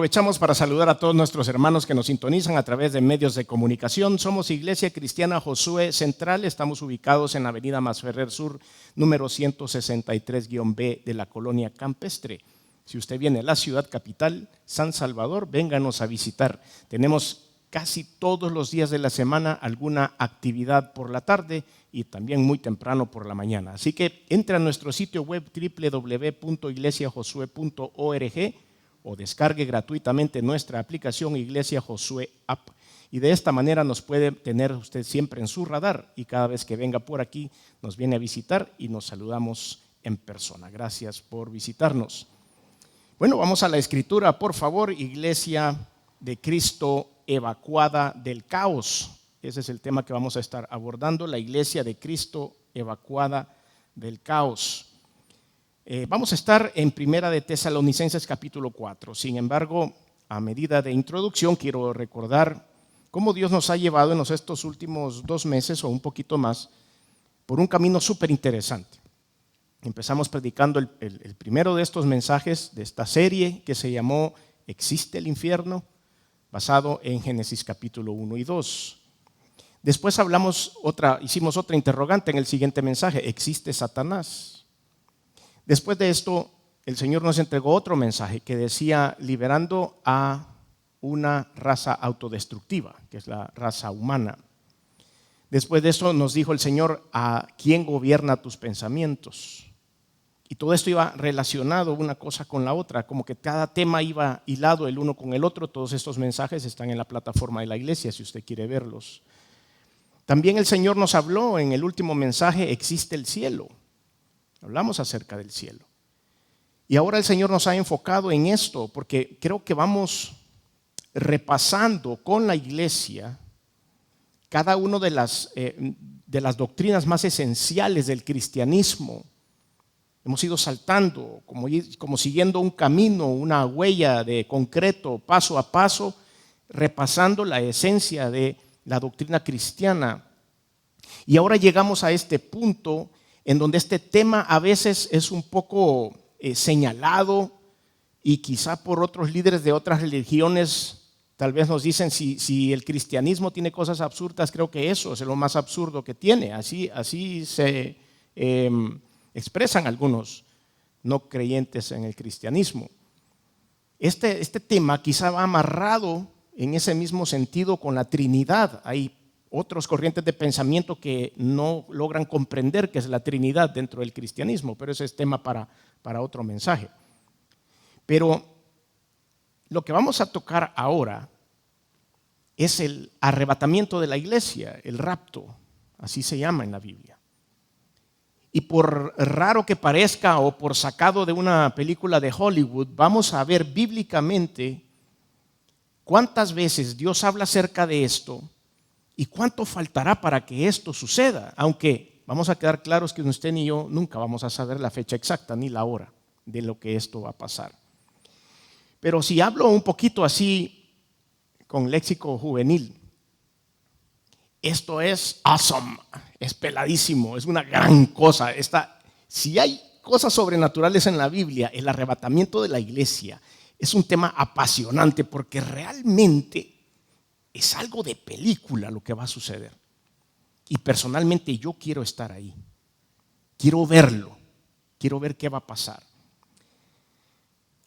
aprovechamos para saludar a todos nuestros hermanos que nos sintonizan a través de medios de comunicación. Somos Iglesia Cristiana Josué Central, estamos ubicados en la avenida Masferrer Sur, número 163-B de la colonia Campestre. Si usted viene a la ciudad capital, San Salvador, vénganos a visitar. Tenemos casi todos los días de la semana alguna actividad por la tarde y también muy temprano por la mañana. Así que entre a nuestro sitio web www.iglesiajosue.org o descargue gratuitamente nuestra aplicación Iglesia Josué App. Y de esta manera nos puede tener usted siempre en su radar y cada vez que venga por aquí nos viene a visitar y nos saludamos en persona. Gracias por visitarnos. Bueno, vamos a la escritura, por favor. Iglesia de Cristo evacuada del caos. Ese es el tema que vamos a estar abordando, la Iglesia de Cristo evacuada del caos. Vamos a estar en Primera de Tesalonicenses capítulo 4. Sin embargo, a medida de introducción, quiero recordar cómo Dios nos ha llevado en estos últimos 2 meses o un poquito más por un camino súper interesante. Empezamos predicando el primero de estos mensajes de esta serie que se llamó ¿Existe el infierno?, basado en Génesis capítulo 1 y 2. Después hicimos otra interrogante en el siguiente mensaje: ¿existe Satanás? Después de esto, el Señor nos entregó otro mensaje que decía liberando a una raza autodestructiva, que es la raza humana. Después de eso nos dijo el Señor: ¿a quién gobierna tus pensamientos? Y todo esto iba relacionado una cosa con la otra, como que cada tema iba hilado el uno con el otro. Todos estos mensajes están en la plataforma de la iglesia si usted quiere verlos. También el Señor nos habló en el último mensaje: existe el cielo. Hablamos acerca del cielo. Y ahora el Señor nos ha enfocado en esto porque creo que vamos repasando con la iglesia cada una de las doctrinas más esenciales del cristianismo. Hemos ido saltando, como siguiendo un camino, una huella de concreto, paso a paso, repasando la esencia de la doctrina cristiana. Y ahora llegamos a este punto en donde este tema a veces es un poco señalado y quizá por otros líderes de otras religiones tal vez nos dicen si el cristianismo tiene cosas absurdas, creo que eso es lo más absurdo que tiene. Así se expresan algunos no creyentes en el cristianismo. Este tema quizá va amarrado en ese mismo sentido con la Trinidad. Hay otros corrientes de pensamiento que no logran comprender qué es la Trinidad dentro del cristianismo, pero ese es tema para otro mensaje. Pero lo que vamos a tocar ahora es el arrebatamiento de la iglesia, el rapto, así se llama en la Biblia. Y por raro que parezca o por sacado de una película de Hollywood, vamos a ver bíblicamente cuántas veces Dios habla acerca de esto y cuánto faltará para que esto suceda, aunque vamos a quedar claros que usted ni yo nunca vamos a saber la fecha exacta ni la hora de lo que esto va a pasar. Pero si hablo un poquito así con léxico juvenil, esto es awesome, es peladísimo, es una gran cosa. Si hay cosas sobrenaturales en la Biblia, el arrebatamiento de la iglesia es un tema apasionante porque realmente es algo de película lo que va a suceder. Y personalmente yo quiero estar ahí, quiero verlo, quiero ver qué va a pasar.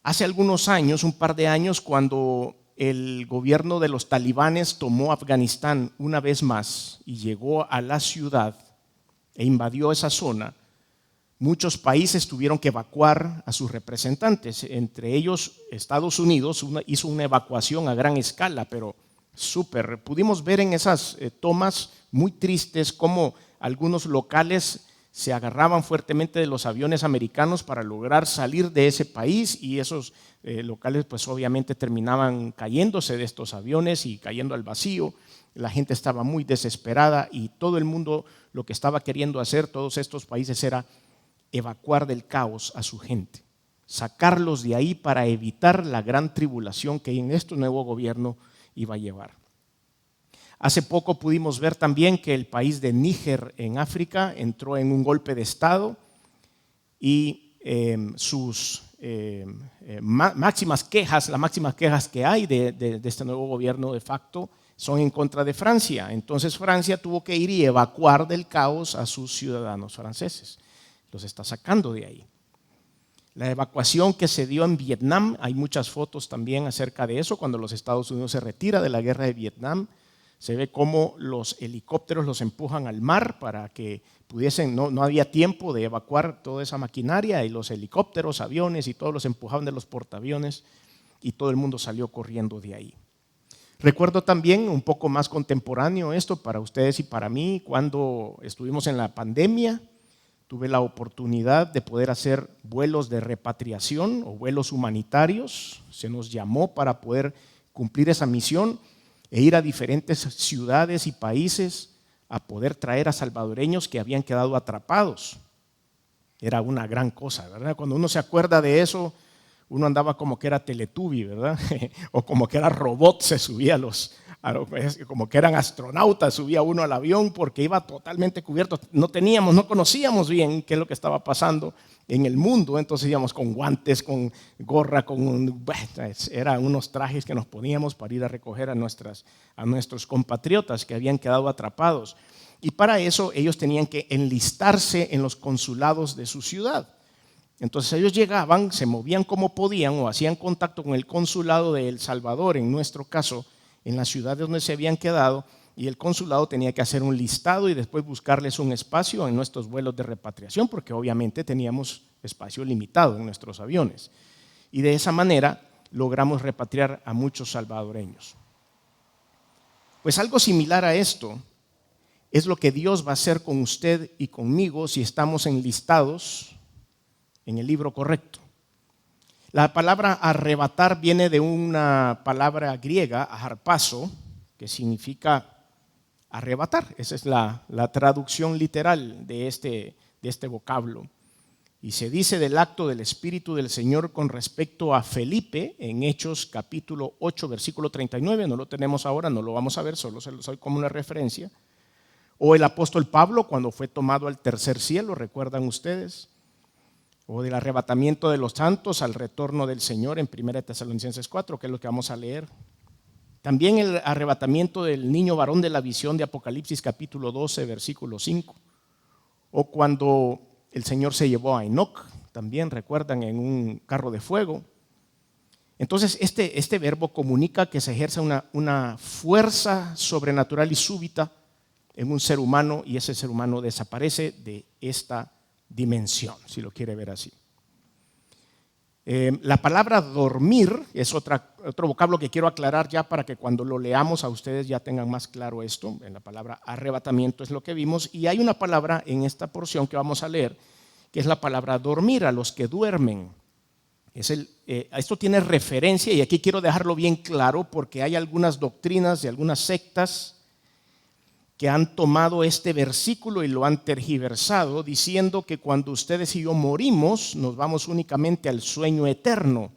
Hace algunos años, un par de años, cuando el gobierno de los talibanes tomó Afganistán una vez más y llegó a la ciudad e invadió esa zona, muchos países tuvieron que evacuar a sus representantes. Entre ellos, Estados Unidos hizo una evacuación a gran escala, pero súper. Pudimos ver en esas tomas muy tristes cómo algunos locales se agarraban fuertemente de los aviones americanos para lograr salir de ese país y esos locales pues obviamente terminaban cayéndose de estos aviones y cayendo al vacío. La gente estaba muy desesperada y todo el mundo lo que estaba queriendo hacer, todos estos países, era evacuar del caos a su gente, sacarlos de ahí para evitar la gran tribulación que en este nuevo gobierno iba a llevar. Hace poco pudimos ver también que el país de Níger en África entró en un golpe de estado y sus máximas quejas, las máximas quejas que hay de este nuevo gobierno de facto son en contra de Francia. Entonces Francia tuvo que ir y evacuar del caos a sus ciudadanos franceses. Los está sacando de ahí. La evacuación que se dio en Vietnam, hay muchas fotos también acerca de eso, cuando los Estados Unidos se retira de la guerra de Vietnam, se ve cómo los helicópteros los empujan al mar para que pudiesen, no había tiempo de evacuar toda esa maquinaria y los helicópteros, aviones y todos los empujaban de los portaaviones y todo el mundo salió corriendo de ahí. Recuerdo también un poco más contemporáneo esto para ustedes y para mí, cuando estuvimos en la pandemia, tuve la oportunidad de poder hacer vuelos de repatriación o vuelos humanitarios. Se nos llamó para poder cumplir esa misión e ir a diferentes ciudades y países a poder traer a salvadoreños que habían quedado atrapados. Era una gran cosa, ¿verdad? Cuando uno se acuerda de eso, uno andaba como que era Teletubby, ¿verdad? O como que era robot, se subía como que eran astronautas, subía uno al avión porque iba totalmente cubierto. No conocíamos bien qué es lo que estaba pasando en el mundo, entonces íbamos con guantes, con gorra, eran unos trajes que nos poníamos para ir a recoger a nuestros compatriotas que habían quedado atrapados. Y para eso ellos tenían que enlistarse en los consulados de su ciudad. Entonces ellos llegaban, se movían como podían o hacían contacto con el consulado de El Salvador, en nuestro caso, en la ciudad donde se habían quedado, y el consulado tenía que hacer un listado y después buscarles un espacio en nuestros vuelos de repatriación, porque obviamente teníamos espacio limitado en nuestros aviones. Y de esa manera logramos repatriar a muchos salvadoreños. Pues algo similar a esto es lo que Dios va a hacer con usted y conmigo si estamos enlistados en el libro correcto. La palabra arrebatar viene de una palabra griega, harpazo, que significa arrebatar. Esa es la traducción literal de este vocablo. Y se dice del acto del Espíritu del Señor con respecto a Felipe en Hechos capítulo 8, versículo 39. No lo tenemos ahora, no lo vamos a ver, solo se lo doy como una referencia. O el apóstol Pablo cuando fue tomado al tercer cielo, ¿recuerdan ustedes? O del arrebatamiento de los santos al retorno del Señor en 1 Tesalonicenses 4, que es lo que vamos a leer. También el arrebatamiento del niño varón de la visión de Apocalipsis capítulo 12, versículo 5. O cuando el Señor se llevó a Enoc, también recuerdan, en un carro de fuego. Entonces este verbo comunica que se ejerce una fuerza sobrenatural y súbita en un ser humano, y ese ser humano desaparece de esta dimensión, si lo quiere ver así. La palabra dormir es otro vocablo que quiero aclarar ya para que cuando lo leamos a ustedes ya tengan más claro esto. En la palabra arrebatamiento es lo que vimos, y hay una palabra en esta porción que vamos a leer que es la palabra dormir, a los que duermen. Esto tiene referencia, y aquí quiero dejarlo bien claro porque hay algunas doctrinas de algunas sectas que han tomado este versículo y lo han tergiversado diciendo que cuando ustedes y yo morimos nos vamos únicamente al sueño eterno,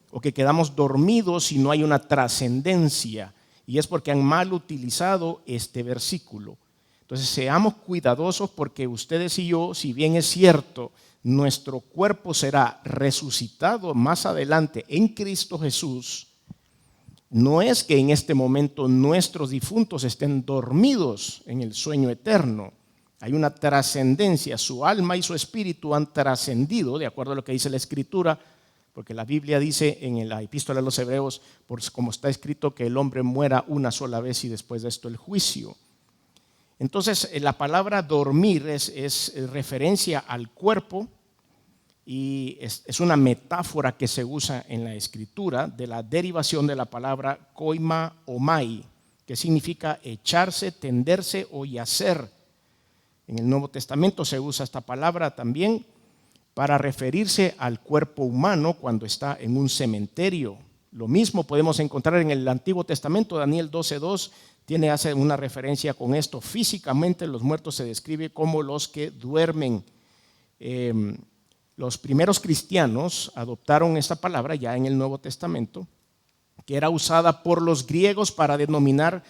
o que quedamos dormidos y no hay una trascendencia, y es porque han mal utilizado este versículo. Entonces seamos cuidadosos, porque ustedes y yo, si bien es cierto, nuestro cuerpo será resucitado más adelante en Cristo Jesús, no es que en este momento nuestros difuntos estén dormidos en el sueño eterno. Hay una trascendencia, su alma y su espíritu han trascendido, de acuerdo a lo que dice la Escritura, porque la Biblia dice en la Epístola a los Hebreos, como está escrito, que el hombre muera una sola vez y después de esto el juicio. Entonces la palabra dormir es referencia al cuerpo, y es una metáfora que se usa en la Escritura de la derivación de la palabra koima o mai, que significa echarse, tenderse o yacer. En el Nuevo Testamento se usa esta palabra también para referirse al cuerpo humano cuando está en un cementerio. Lo mismo podemos encontrar en el Antiguo Testamento. Daniel 12:2 hace una referencia con esto. Físicamente los muertos se describe como los que duermen. Los primeros cristianos adoptaron esta palabra ya en el Nuevo Testamento, que era usada por los griegos para denominar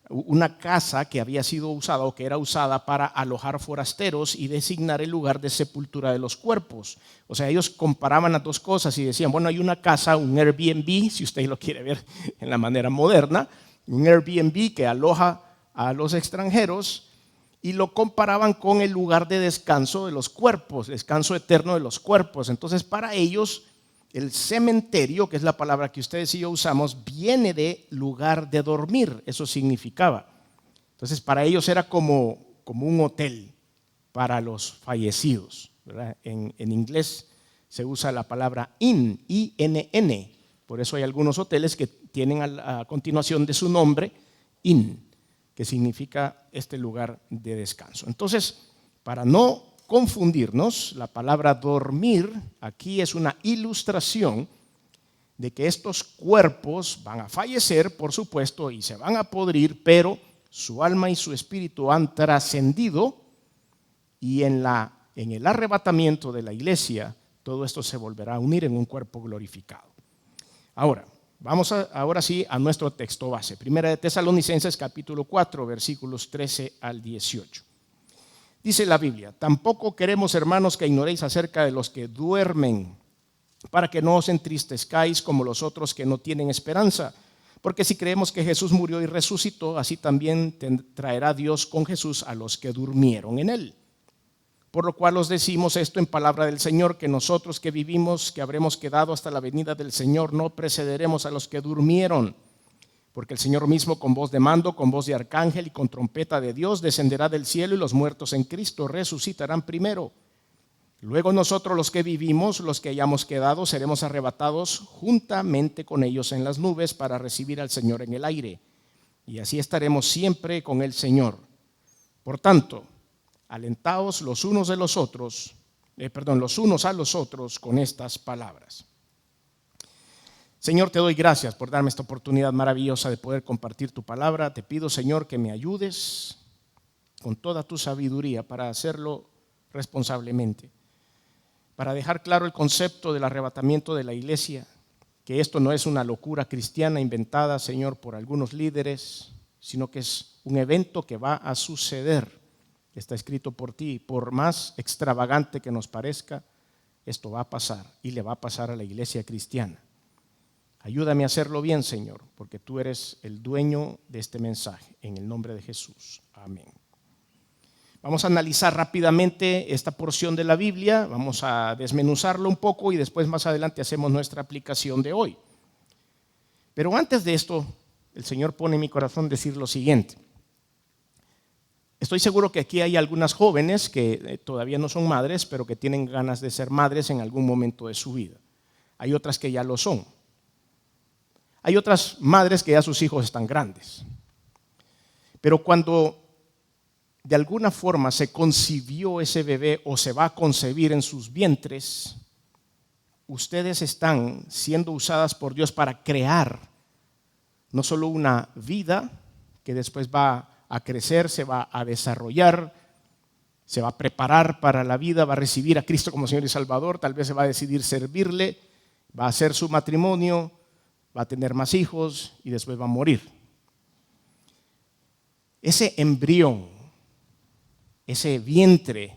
una casa que había sido usada o que era usada para alojar forasteros y designar el lugar de sepultura de los cuerpos. O sea, ellos comparaban las dos cosas y decían, bueno, hay una casa, un Airbnb, si usted lo quiere ver en la manera moderna, un Airbnb que aloja a los extranjeros, y lo comparaban con el lugar de descanso de los cuerpos, descanso eterno de los cuerpos. Entonces, para ellos, el cementerio, que es la palabra que ustedes y yo usamos, viene de lugar de dormir, eso significaba. Entonces, para ellos era como un hotel para los fallecidos, ¿verdad? En inglés se usa la palabra inn, I-N-N. Por eso hay algunos hoteles que tienen a continuación de su nombre, inn, que significa este lugar de descanso. Entonces, para no confundirnos, la palabra dormir aquí es una ilustración de que estos cuerpos van a fallecer, por supuesto, y se van a podrir, pero su alma y su espíritu han trascendido, y en el arrebatamiento de la iglesia todo esto se volverá a unir en un cuerpo glorificado. Ahora, vamos ahora sí a nuestro texto base. Primera de Tesalonicenses capítulo 4, versículos 13 al 18. Dice la Biblia: tampoco queremos, hermanos, que ignoréis acerca de los que duermen, para que no os entristezcáis como los otros que no tienen esperanza. Porque si creemos que Jesús murió y resucitó, así también traerá Dios con Jesús a los que durmieron en él. Por lo cual os decimos esto en palabra del Señor, que nosotros que vivimos, que habremos quedado hasta la venida del Señor, no precederemos a los que durmieron. Porque el Señor mismo, con voz de mando, con voz de arcángel y con trompeta de Dios, descenderá del cielo, y los muertos en Cristo resucitarán primero. Luego nosotros, los que vivimos, los que hayamos quedado, seremos arrebatados juntamente con ellos en las nubes para recibir al Señor en el aire. Y así estaremos siempre con el Señor. Por tanto, alentaos los unos a los otros con estas palabras. Señor, te doy gracias por darme esta oportunidad maravillosa de poder compartir tu palabra. Te pido, Señor, que me ayudes con toda tu sabiduría para hacerlo responsablemente, para dejar claro el concepto del arrebatamiento de la iglesia, que esto no es una locura cristiana inventada, Señor, por algunos líderes, sino que es un evento que va a suceder. Está escrito por ti. Por más extravagante que nos parezca, esto va a pasar y le va a pasar a la iglesia cristiana. Ayúdame a hacerlo bien, Señor, porque tú eres el dueño de este mensaje. En el nombre de Jesús. Amén. Vamos a analizar rápidamente esta porción de la Biblia, vamos a desmenuzarlo un poco y después más adelante hacemos nuestra aplicación de hoy. Pero antes de esto, el Señor pone en mi corazón decir lo siguiente. Estoy seguro que aquí hay algunas jóvenes que todavía no son madres, pero que tienen ganas de ser madres en algún momento de su vida. Hay otras que ya lo son. Hay otras madres que ya sus hijos están grandes. Pero cuando de alguna forma se concibió ese bebé o se va a concebir en sus vientres, ustedes están siendo usadas por Dios para crear no solo una vida que después va a crecer, se va a desarrollar, se va a preparar para la vida, va a recibir a Cristo como Señor y Salvador, tal vez se va a decidir servirle, va a hacer su matrimonio, va a tener más hijos y después va a morir. Ese embrión, ese vientre,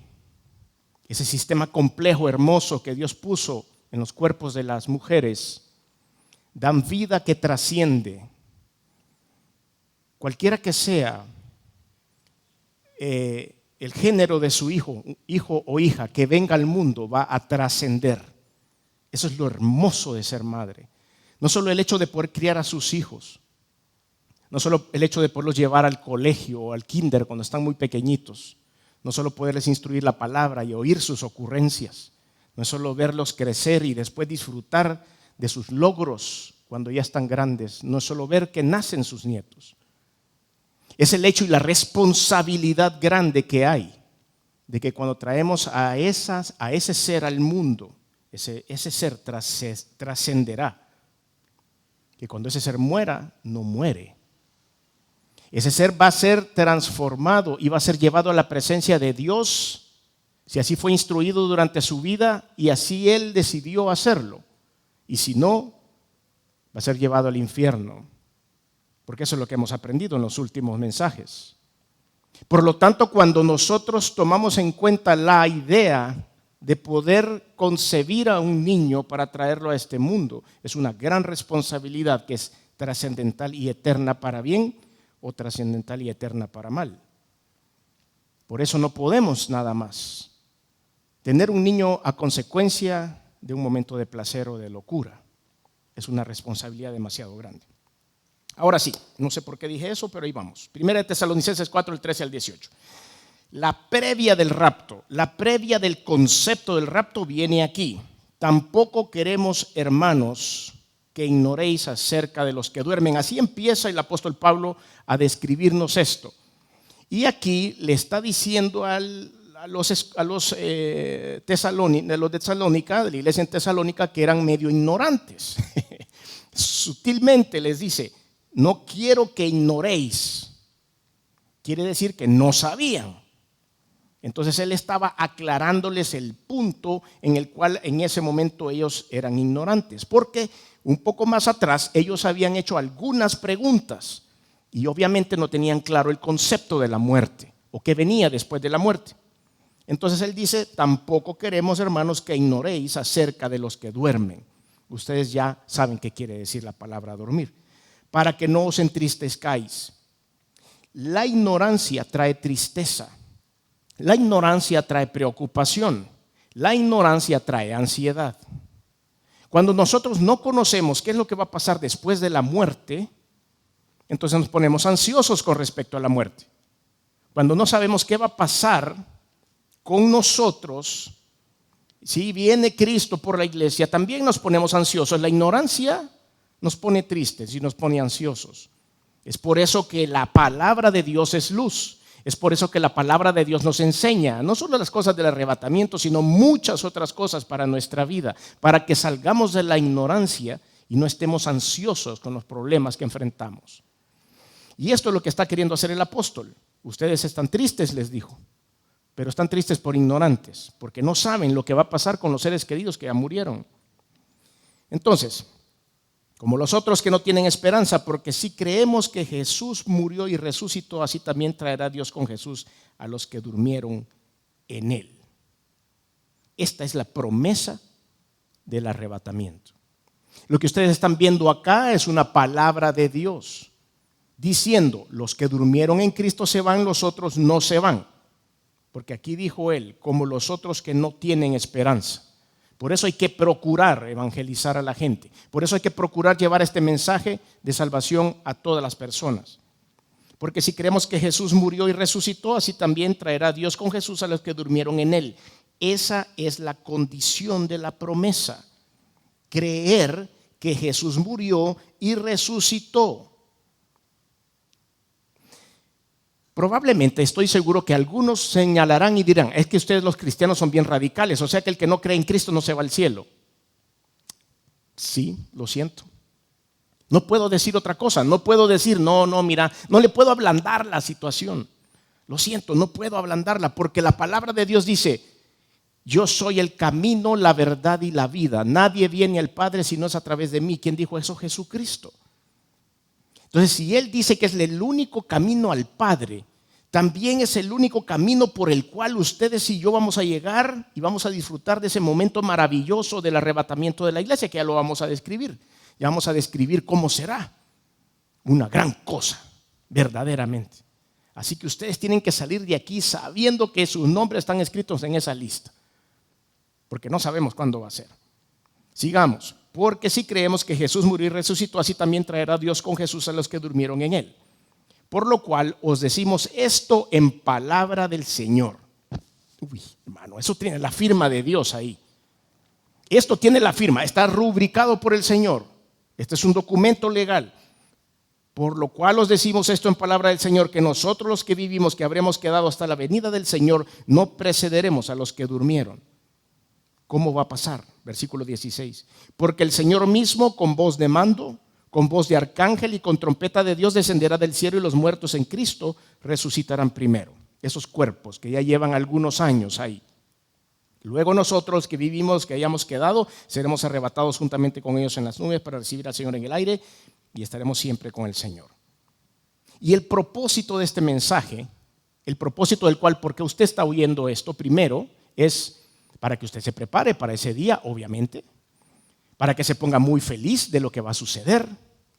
ese sistema complejo, hermoso que Dios puso en los cuerpos de las mujeres, dan vida que trasciende. Cualquiera que sea el género de su hijo o hija que venga al mundo, va a trascender. Eso es lo hermoso de ser madre. No solo el hecho de poder criar a sus hijos, no solo el hecho de poderlos llevar al colegio o al kinder cuando están muy pequeñitos, no solo poderles instruir la palabra y oír sus ocurrencias, no es solo verlos crecer y después disfrutar de sus logros cuando ya están grandes, no es solo ver que nacen sus nietos. Es el hecho y la responsabilidad grande que hay de que cuando traemos a ese ser al mundo, ese ser trascenderá. Que cuando ese ser muera, no muere. Ese ser va a ser transformado y va a ser llevado a la presencia de Dios, si así fue instruido durante su vida y así él decidió hacerlo. Y si no, va a ser llevado al infierno, porque eso es lo que hemos aprendido en los últimos mensajes. Por lo tanto, cuando nosotros tomamos en cuenta la idea de poder concebir a un niño para traerlo a este mundo, es una gran responsabilidad que es trascendental y eterna para bien o trascendental y eterna para mal. Por eso no podemos nada más tener un niño a consecuencia de un momento de placer o de locura. Es una responsabilidad demasiado grande. Ahora sí, no sé por qué dije eso, pero ahí vamos. Primera de Tesalonicenses 4, el 13 al 18. La previa del rapto, la previa del concepto del rapto viene aquí. Tampoco queremos, hermanos, que ignoréis acerca de los que duermen. Así empieza el apóstol Pablo a describirnos esto. Y aquí le está diciendo a los de Tesalónica, de la iglesia en Tesalónica, que eran medio ignorantes. Sutilmente les dice, no quiero que ignoréis. Quiere decir que no sabían. Entonces él estaba aclarándoles el punto en el cual en ese momento ellos eran ignorantes, porque un poco más atrás ellos habían hecho algunas preguntas y obviamente no tenían claro el concepto de la muerte o qué venía después de la muerte. Entonces él dice, tampoco queremos, hermanos, que ignoréis acerca de los que duermen. Ustedes ya saben qué quiere decir la palabra dormir, para que no os entristezcáis. La ignorancia trae tristeza. La ignorancia trae preocupación, la ignorancia trae ansiedad. Cuando nosotros no conocemos qué es lo que va a pasar después de la muerte, entonces nos ponemos ansiosos con respecto a la muerte. Cuando no sabemos qué va a pasar con nosotros, si viene Cristo por la iglesia, también nos ponemos ansiosos. La ignorancia nos pone tristes y nos pone ansiosos. Es por eso que la palabra de Dios es luz. Es por eso que la palabra de Dios nos enseña no solo las cosas del arrebatamiento, sino muchas otras cosas para nuestra vida, para que salgamos de la ignorancia y no estemos ansiosos con los problemas que enfrentamos. Y esto es lo que está queriendo hacer el apóstol. Ustedes están tristes, les dijo, pero están tristes por ignorantes, porque no saben lo que va a pasar con los seres queridos que ya murieron. Entonces, como los otros que no tienen esperanza, porque si creemos que Jesús murió y resucitó, así también traerá Dios con Jesús a los que durmieron en él. Esta es la promesa del arrebatamiento. Lo que ustedes están viendo acá es una palabra de Dios, diciendo, los que durmieron en Cristo se van, los otros no se van. Porque aquí dijo él, como los otros que no tienen esperanza. Por eso hay que procurar evangelizar a la gente. Por eso hay que procurar llevar este mensaje de salvación a todas las personas. Porque si creemos que Jesús murió y resucitó, así también traerá Dios con Jesús a los que durmieron en él. Esa es la condición de la promesa. Creer que Jesús murió y resucitó. Probablemente, estoy seguro que algunos señalarán y dirán, es que ustedes los cristianos son bien radicales, o sea que el que no cree en Cristo no se va al cielo. Sí, lo siento. No puedo decir otra cosa, no puedo decir, mira, no le puedo ablandar la situación. Lo siento, no puedo ablandarla porque la palabra de Dios dice, yo soy el camino, la verdad y la vida. Nadie viene al Padre si no es a través de mí. ¿Quién dijo eso? Jesucristo. Entonces, si Él dice que es el único camino al Padre, también es el único camino por el cual ustedes y yo vamos a llegar y vamos a disfrutar de ese momento maravilloso del arrebatamiento de la iglesia, que ya lo vamos a describir. Ya vamos a describir cómo será. Una gran cosa, verdaderamente. Así que ustedes tienen que salir de aquí sabiendo que sus nombres están escritos en esa lista, porque no sabemos cuándo va a ser. Sigamos. Porque si creemos que Jesús murió y resucitó, así también traerá Dios con Jesús a los que durmieron en él. Por lo cual os decimos esto en palabra del Señor. Uy, hermano, eso tiene la firma de Dios ahí. Esto tiene la firma, está rubricado por el Señor. Este es un documento legal. Por lo cual os decimos esto en palabra del Señor, que nosotros los que vivimos, que habremos quedado hasta la venida del Señor, no precederemos a los que durmieron. ¿Cómo va a pasar? Versículo 16. Porque el Señor mismo con voz de mando, con voz de arcángel y con trompeta de Dios descenderá del cielo y los muertos en Cristo resucitarán primero. Esos cuerpos que ya llevan algunos años ahí. Luego nosotros que vivimos, que hayamos quedado, seremos arrebatados juntamente con ellos en las nubes para recibir al Señor en el aire y estaremos siempre con el Señor. Y el propósito de este mensaje, el propósito del cual, porque usted está oyendo esto, primero es para que usted se prepare para ese día, obviamente, para que se ponga muy feliz de lo que va a suceder,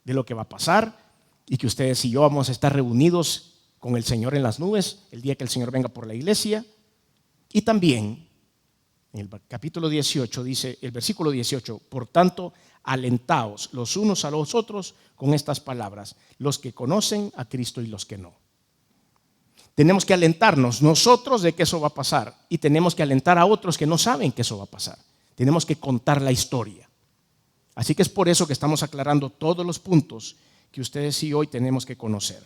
de lo que va a pasar, y que ustedes y yo vamos a estar reunidos con el Señor en las nubes el día que el Señor venga por la iglesia. Y también, en el capítulo 18 dice, el versículo 18, por tanto, alentaos los unos a los otros con estas palabras, los que conocen a Cristo y los que no. Tenemos que alentarnos nosotros de que eso va a pasar y tenemos que alentar a otros que no saben que eso va a pasar. Tenemos que contar la historia. Así que es por eso que estamos aclarando todos los puntos que ustedes y hoy tenemos que conocer.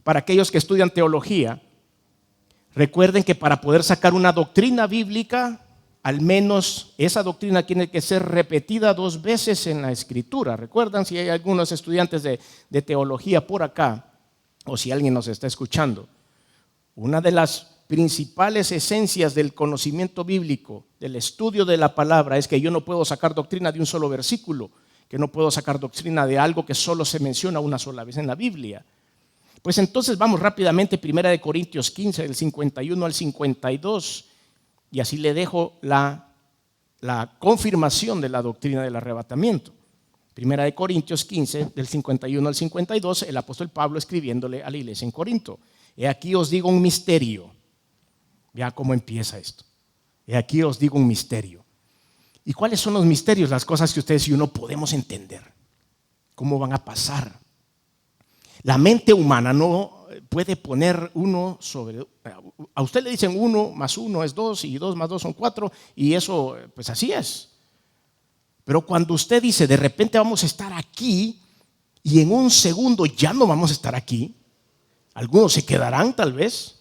Para aquellos que estudian teología, recuerden que para poder sacar una doctrina bíblica, al menos esa doctrina tiene que ser repetida 2 veces en la Escritura. Recuerdan, si hay algunos estudiantes de teología por acá, o si alguien nos está escuchando, una de las principales esencias del conocimiento bíblico, del estudio de la palabra, es que yo no puedo sacar doctrina de un solo versículo, que no puedo sacar doctrina de algo que solo se menciona una sola vez en la Biblia. Pues entonces vamos rápidamente, 1 Corintios 15, del 51 al 52, y así le dejo la confirmación de la doctrina del arrebatamiento. 1 Corintios 15, del 51 al 52, el apóstol Pablo escribiéndole a la iglesia en Corinto. He aquí os digo un misterio. Vea cómo empieza esto. He aquí os digo un misterio. ¿Y cuáles son los misterios? Las cosas que ustedes y yo no podemos entender. ¿Cómo van a pasar? La mente humana no puede poner uno sobre... A usted le dicen 1 más 1 es 2 y 2 más 2 son 4 y eso pues así es. Pero cuando usted dice de repente vamos a estar aquí y en un segundo ya no vamos a estar aquí, algunos se quedarán tal vez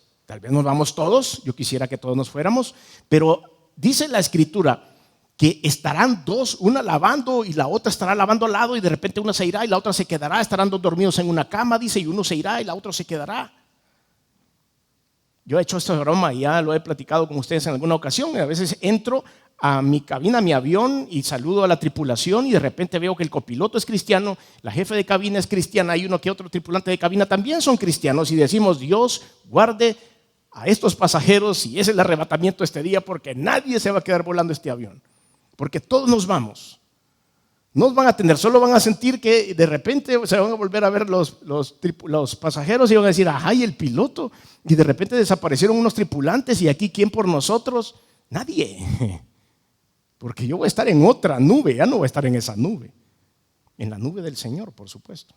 nos vamos todos, yo quisiera que todos nos fuéramos, pero dice la Escritura que estarán 2, una lavando y la otra estará lavando al lado y de repente una se irá y la otra se quedará, estarán 2 dormidos en una cama, dice, y uno se irá y la otra se quedará. Yo he hecho esta broma y ya lo he platicado con ustedes en alguna ocasión, y a veces entro a mi cabina, a mi avión y saludo a la tripulación y de repente veo que el copiloto es cristiano, la jefe de cabina es cristiana y uno que otro tripulante de cabina también son cristianos y decimos, Dios guarde a estos pasajeros y es el arrebatamiento este día porque nadie se va a quedar volando este avión, porque todos nos vamos. No van a atender, solo van a sentir que de repente se van a volver a ver los pasajeros y van a decir, ajá, y el piloto, y de repente desaparecieron unos tripulantes y aquí ¿quién por nosotros? Nadie, porque yo voy a estar en otra nube, ya no voy a estar en esa nube, en la nube del Señor, por supuesto.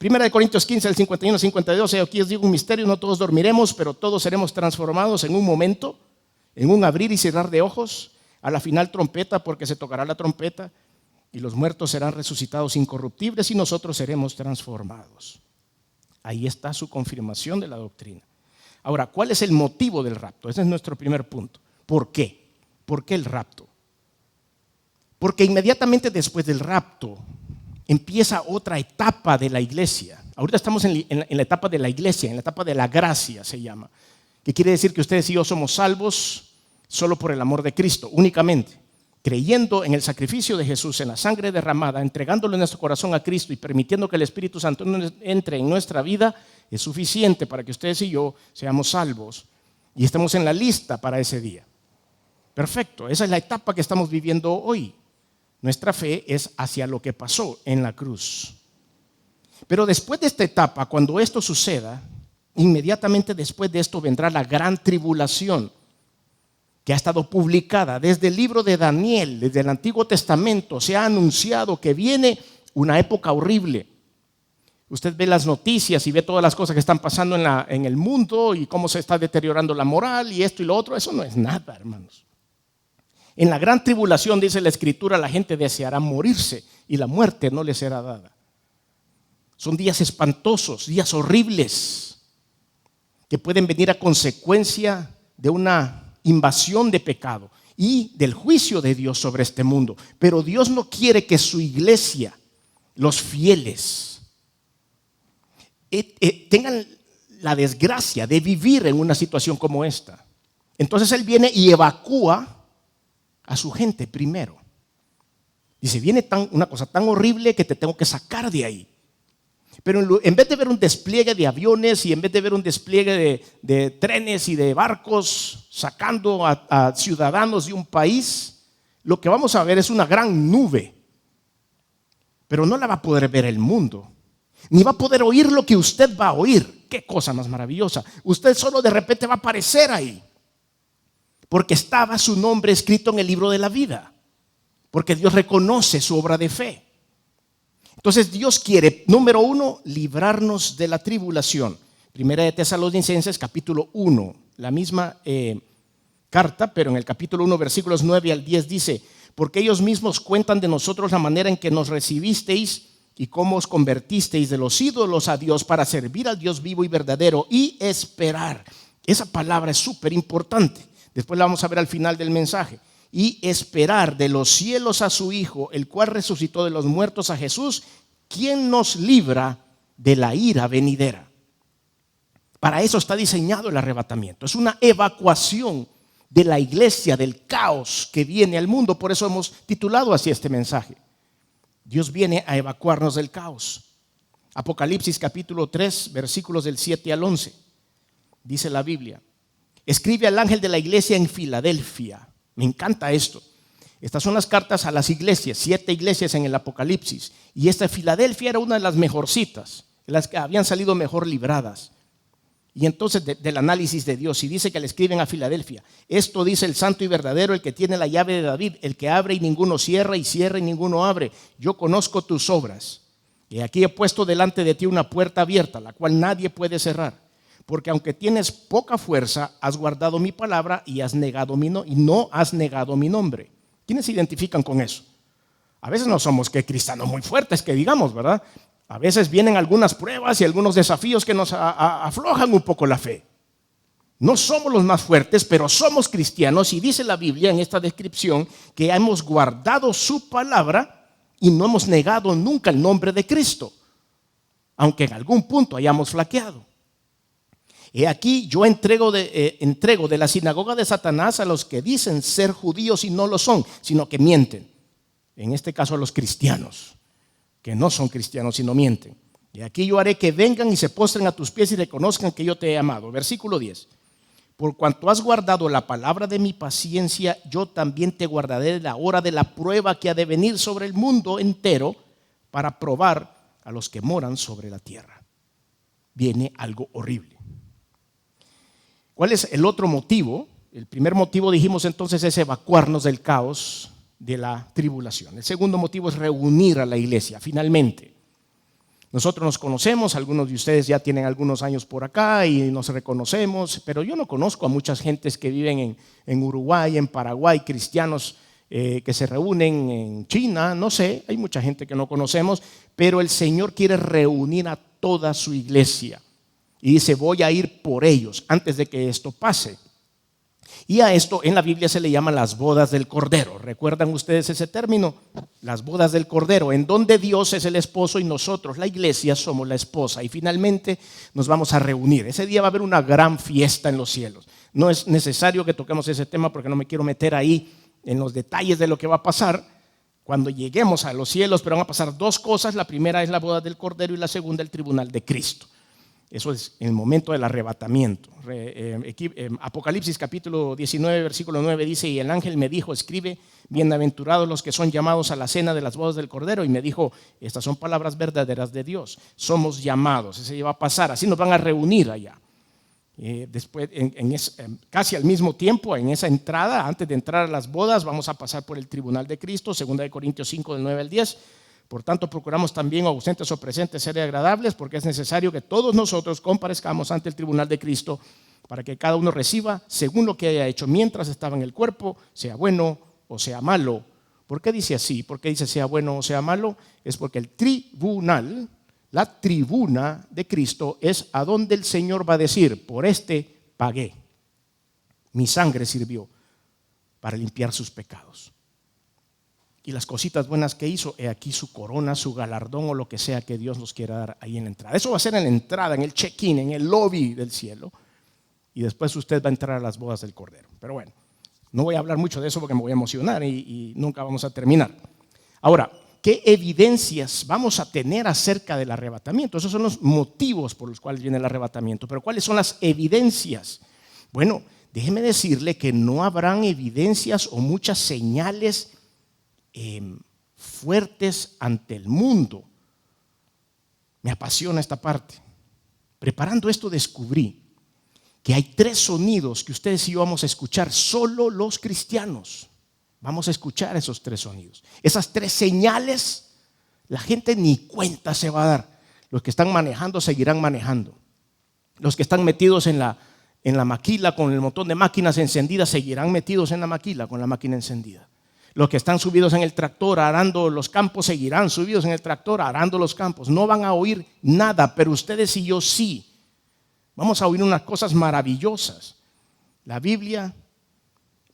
1 Corintios 15, el 51, 52, aquí os digo un misterio, no todos dormiremos, pero todos seremos transformados en un momento, en un abrir y cerrar de ojos, a la final trompeta, porque se tocará la trompeta, y los muertos serán resucitados incorruptibles y nosotros seremos transformados. Ahí está su confirmación de la doctrina. Ahora, ¿cuál es el motivo del rapto? Ese es nuestro primer punto. ¿Por qué? ¿Por qué el rapto? Porque inmediatamente después del rapto empieza otra etapa de la iglesia. Ahorita estamos en la etapa de la iglesia, en la etapa de la gracia se llama, que quiere decir que ustedes y yo somos salvos solo por el amor de Cristo, únicamente, creyendo en el sacrificio de Jesús, en la sangre derramada, entregándole nuestro corazón a Cristo y permitiendo que el Espíritu Santo entre en nuestra vida, es suficiente para que ustedes y yo seamos salvos y estemos en la lista para ese día. Perfecto, esa es la etapa que estamos viviendo hoy. Nuestra fe es hacia lo que pasó en la cruz. Pero después de esta etapa, cuando esto suceda, inmediatamente después de esto vendrá la gran tribulación que ha estado publicada desde el libro de Daniel, desde el Antiguo Testamento. Se ha anunciado que viene una época horrible. Usted ve las noticias y ve todas las cosas que están pasando en el mundo y cómo se está deteriorando la moral y esto y lo otro. Eso no es nada, hermanos. En la gran tribulación, dice la Escritura, la gente deseará morirse y la muerte no les será dada. Son días espantosos, días horribles, que pueden venir a consecuencia de una invasión de pecado y del juicio de Dios sobre este mundo. Pero Dios no quiere que su iglesia, los fieles, tengan la desgracia de vivir en una situación como esta. Entonces Él viene y evacúa a su gente primero. Dice, viene una cosa tan horrible que te tengo que sacar de ahí. Pero en vez de ver un despliegue de aviones y en vez de ver un despliegue de trenes y de barcos sacando a ciudadanos de un país, lo que vamos a ver es una gran nube. Pero no la va a poder ver el mundo, ni va a poder oír lo que usted va a oír. Qué cosa más maravillosa. Usted solo de repente va a aparecer ahí, porque estaba su nombre escrito en el libro de la vida, porque Dios reconoce su obra de fe. Entonces Dios quiere, número 1, librarnos de la tribulación. Primera de Tesalonicenses capítulo 1, la misma carta, pero en el capítulo 1 versículos 9 al 10 dice: porque ellos mismos cuentan de nosotros la manera en que nos recibisteis y cómo os convertisteis de los ídolos a Dios para servir al Dios vivo y verdadero y esperar. Esa palabra es súper importante. Después la vamos a ver al final del mensaje. Y esperar de los cielos a su Hijo, el cual resucitó de los muertos, a Jesús, quien nos libra de la ira venidera. Para eso está diseñado el arrebatamiento. Es una evacuación de la iglesia, del caos que viene al mundo. Por eso hemos titulado así este mensaje. Dios viene a evacuarnos del caos. Apocalipsis capítulo 3, versículos del 7 al 11. Dice la Biblia: escribe al ángel de la iglesia en Filadelfia. Me encanta esto. Estas son las cartas a las iglesias, 7 iglesias en el Apocalipsis. Y esta Filadelfia era una de las mejorcitas, las que habían salido mejor libradas. Y entonces del análisis de Dios, y dice que le escriben a Filadelfia: esto dice el santo y verdadero, el que tiene la llave de David, el que abre y ninguno cierra, y cierra y ninguno abre. Yo conozco tus obras, y aquí he puesto delante de ti una puerta abierta, la cual nadie puede cerrar. Porque aunque tienes poca fuerza, has guardado mi palabra y no has negado mi nombre. ¿Quiénes se identifican con eso? A veces no somos que cristianos muy fuertes, que digamos, ¿verdad? A veces vienen algunas pruebas y algunos desafíos que nos aflojan un poco la fe. No somos los más fuertes, pero somos cristianos, y dice la Biblia en esta descripción que hemos guardado su palabra y no hemos negado nunca el nombre de Cristo, aunque en algún punto hayamos flaqueado. He aquí yo entrego de la sinagoga de Satanás a los que dicen ser judíos y no lo son, sino que mienten. En este caso a los cristianos, que no son cristianos sino mienten. Y aquí yo haré que vengan y se postren a tus pies y reconozcan que yo te he amado. Versículo 10. Por cuanto has guardado la palabra de mi paciencia, yo también te guardaré la hora de la prueba que ha de venir sobre el mundo entero para probar a los que moran sobre la tierra. Viene algo horrible. ¿Cuál es el otro motivo? El primer motivo, dijimos entonces, es evacuarnos del caos de la tribulación. El segundo motivo es reunir a la iglesia, finalmente. Nosotros nos conocemos, algunos de ustedes ya tienen algunos años por acá y nos reconocemos, pero yo no conozco a muchas gentes que viven en Uruguay, en Paraguay, cristianos que se reúnen en China, no sé, hay mucha gente que no conocemos, pero el Señor quiere reunir a toda su iglesia. Y dice: voy a ir por ellos antes de que esto pase. Y a esto en la Biblia se le llama las bodas del Cordero. ¿Recuerdan ustedes ese término? Las bodas del Cordero, en donde Dios es el esposo y nosotros, la iglesia, somos la esposa. Y finalmente nos vamos a reunir. Ese día va a haber una gran fiesta en los cielos. No es necesario que toquemos ese tema porque no me quiero meter ahí en los detalles de lo que va a pasar cuando lleguemos a los cielos, pero van a pasar 2 cosas. La primera es la boda del Cordero y la segunda el tribunal de Cristo. Eso es en el momento del arrebatamiento. Apocalipsis capítulo 19, versículo 9 dice: y el ángel me dijo: escribe, bienaventurados los que son llamados a la cena de las bodas del Cordero. Y me dijo: estas son palabras verdaderas de Dios. Somos llamados, ese va a pasar, así nos van a reunir allá. Después, casi al mismo tiempo, en esa entrada, antes de entrar a las bodas, vamos a pasar por el tribunal de Cristo, 2 Corintios 5, del 9 al 10. Por tanto, procuramos también, ausentes o presentes, ser agradables, porque es necesario que todos nosotros comparezcamos ante el tribunal de Cristo, para que cada uno reciba según lo que haya hecho mientras estaba en el cuerpo, sea bueno o sea malo. ¿Por qué dice así? ¿Por qué dice sea bueno o sea malo? Es porque el tribunal, la tribuna de Cristo, es a donde el Señor va a decir: por este pagué, mi sangre sirvió para limpiar sus pecados. Y las cositas buenas que hizo, he aquí su corona, su galardón o lo que sea que Dios nos quiera dar ahí en la entrada. Eso va a ser en la entrada, en el check-in, en el lobby del cielo. Y después usted va a entrar a las bodas del Cordero. Pero bueno, no voy a hablar mucho de eso porque me voy a emocionar y nunca vamos a terminar. Ahora, ¿qué evidencias vamos a tener acerca del arrebatamiento? Esos son los motivos por los cuales viene el arrebatamiento. Pero ¿cuáles son las evidencias? Bueno, déjeme decirle que no habrán evidencias o muchas señales fuertes ante el mundo. Me apasiona esta parte. Preparando esto descubrí que hay 3 sonidos que ustedes y yo vamos a escuchar, solo los cristianos. Vamos a escuchar esos 3 sonidos. Esas 3 señales, la gente ni cuenta se va a dar. Los que están manejando seguirán manejando. Los que están metidos en la maquila con el montón de máquinas encendidas seguirán metidos en la maquila con la máquina encendida. Los que están subidos en el tractor arando los campos seguirán subidos en el tractor arando los campos. No van a oír nada, pero ustedes y yo sí. Vamos a oír unas cosas maravillosas. La Biblia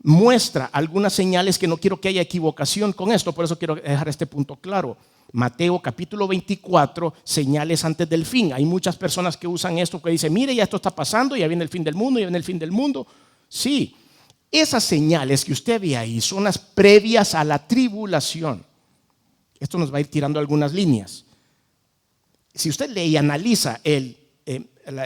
muestra algunas señales que no quiero que haya equivocación con esto, por eso quiero dejar este punto claro. Mateo capítulo 24, señales antes del fin. Hay muchas personas que usan esto que dicen, mire, ya esto está pasando, ya viene el fin del mundo, ya viene el fin del mundo. Sí, esas señales que usted ve ahí son las previas a la tribulación. Esto nos va a ir tirando algunas líneas. Si usted lee y analiza el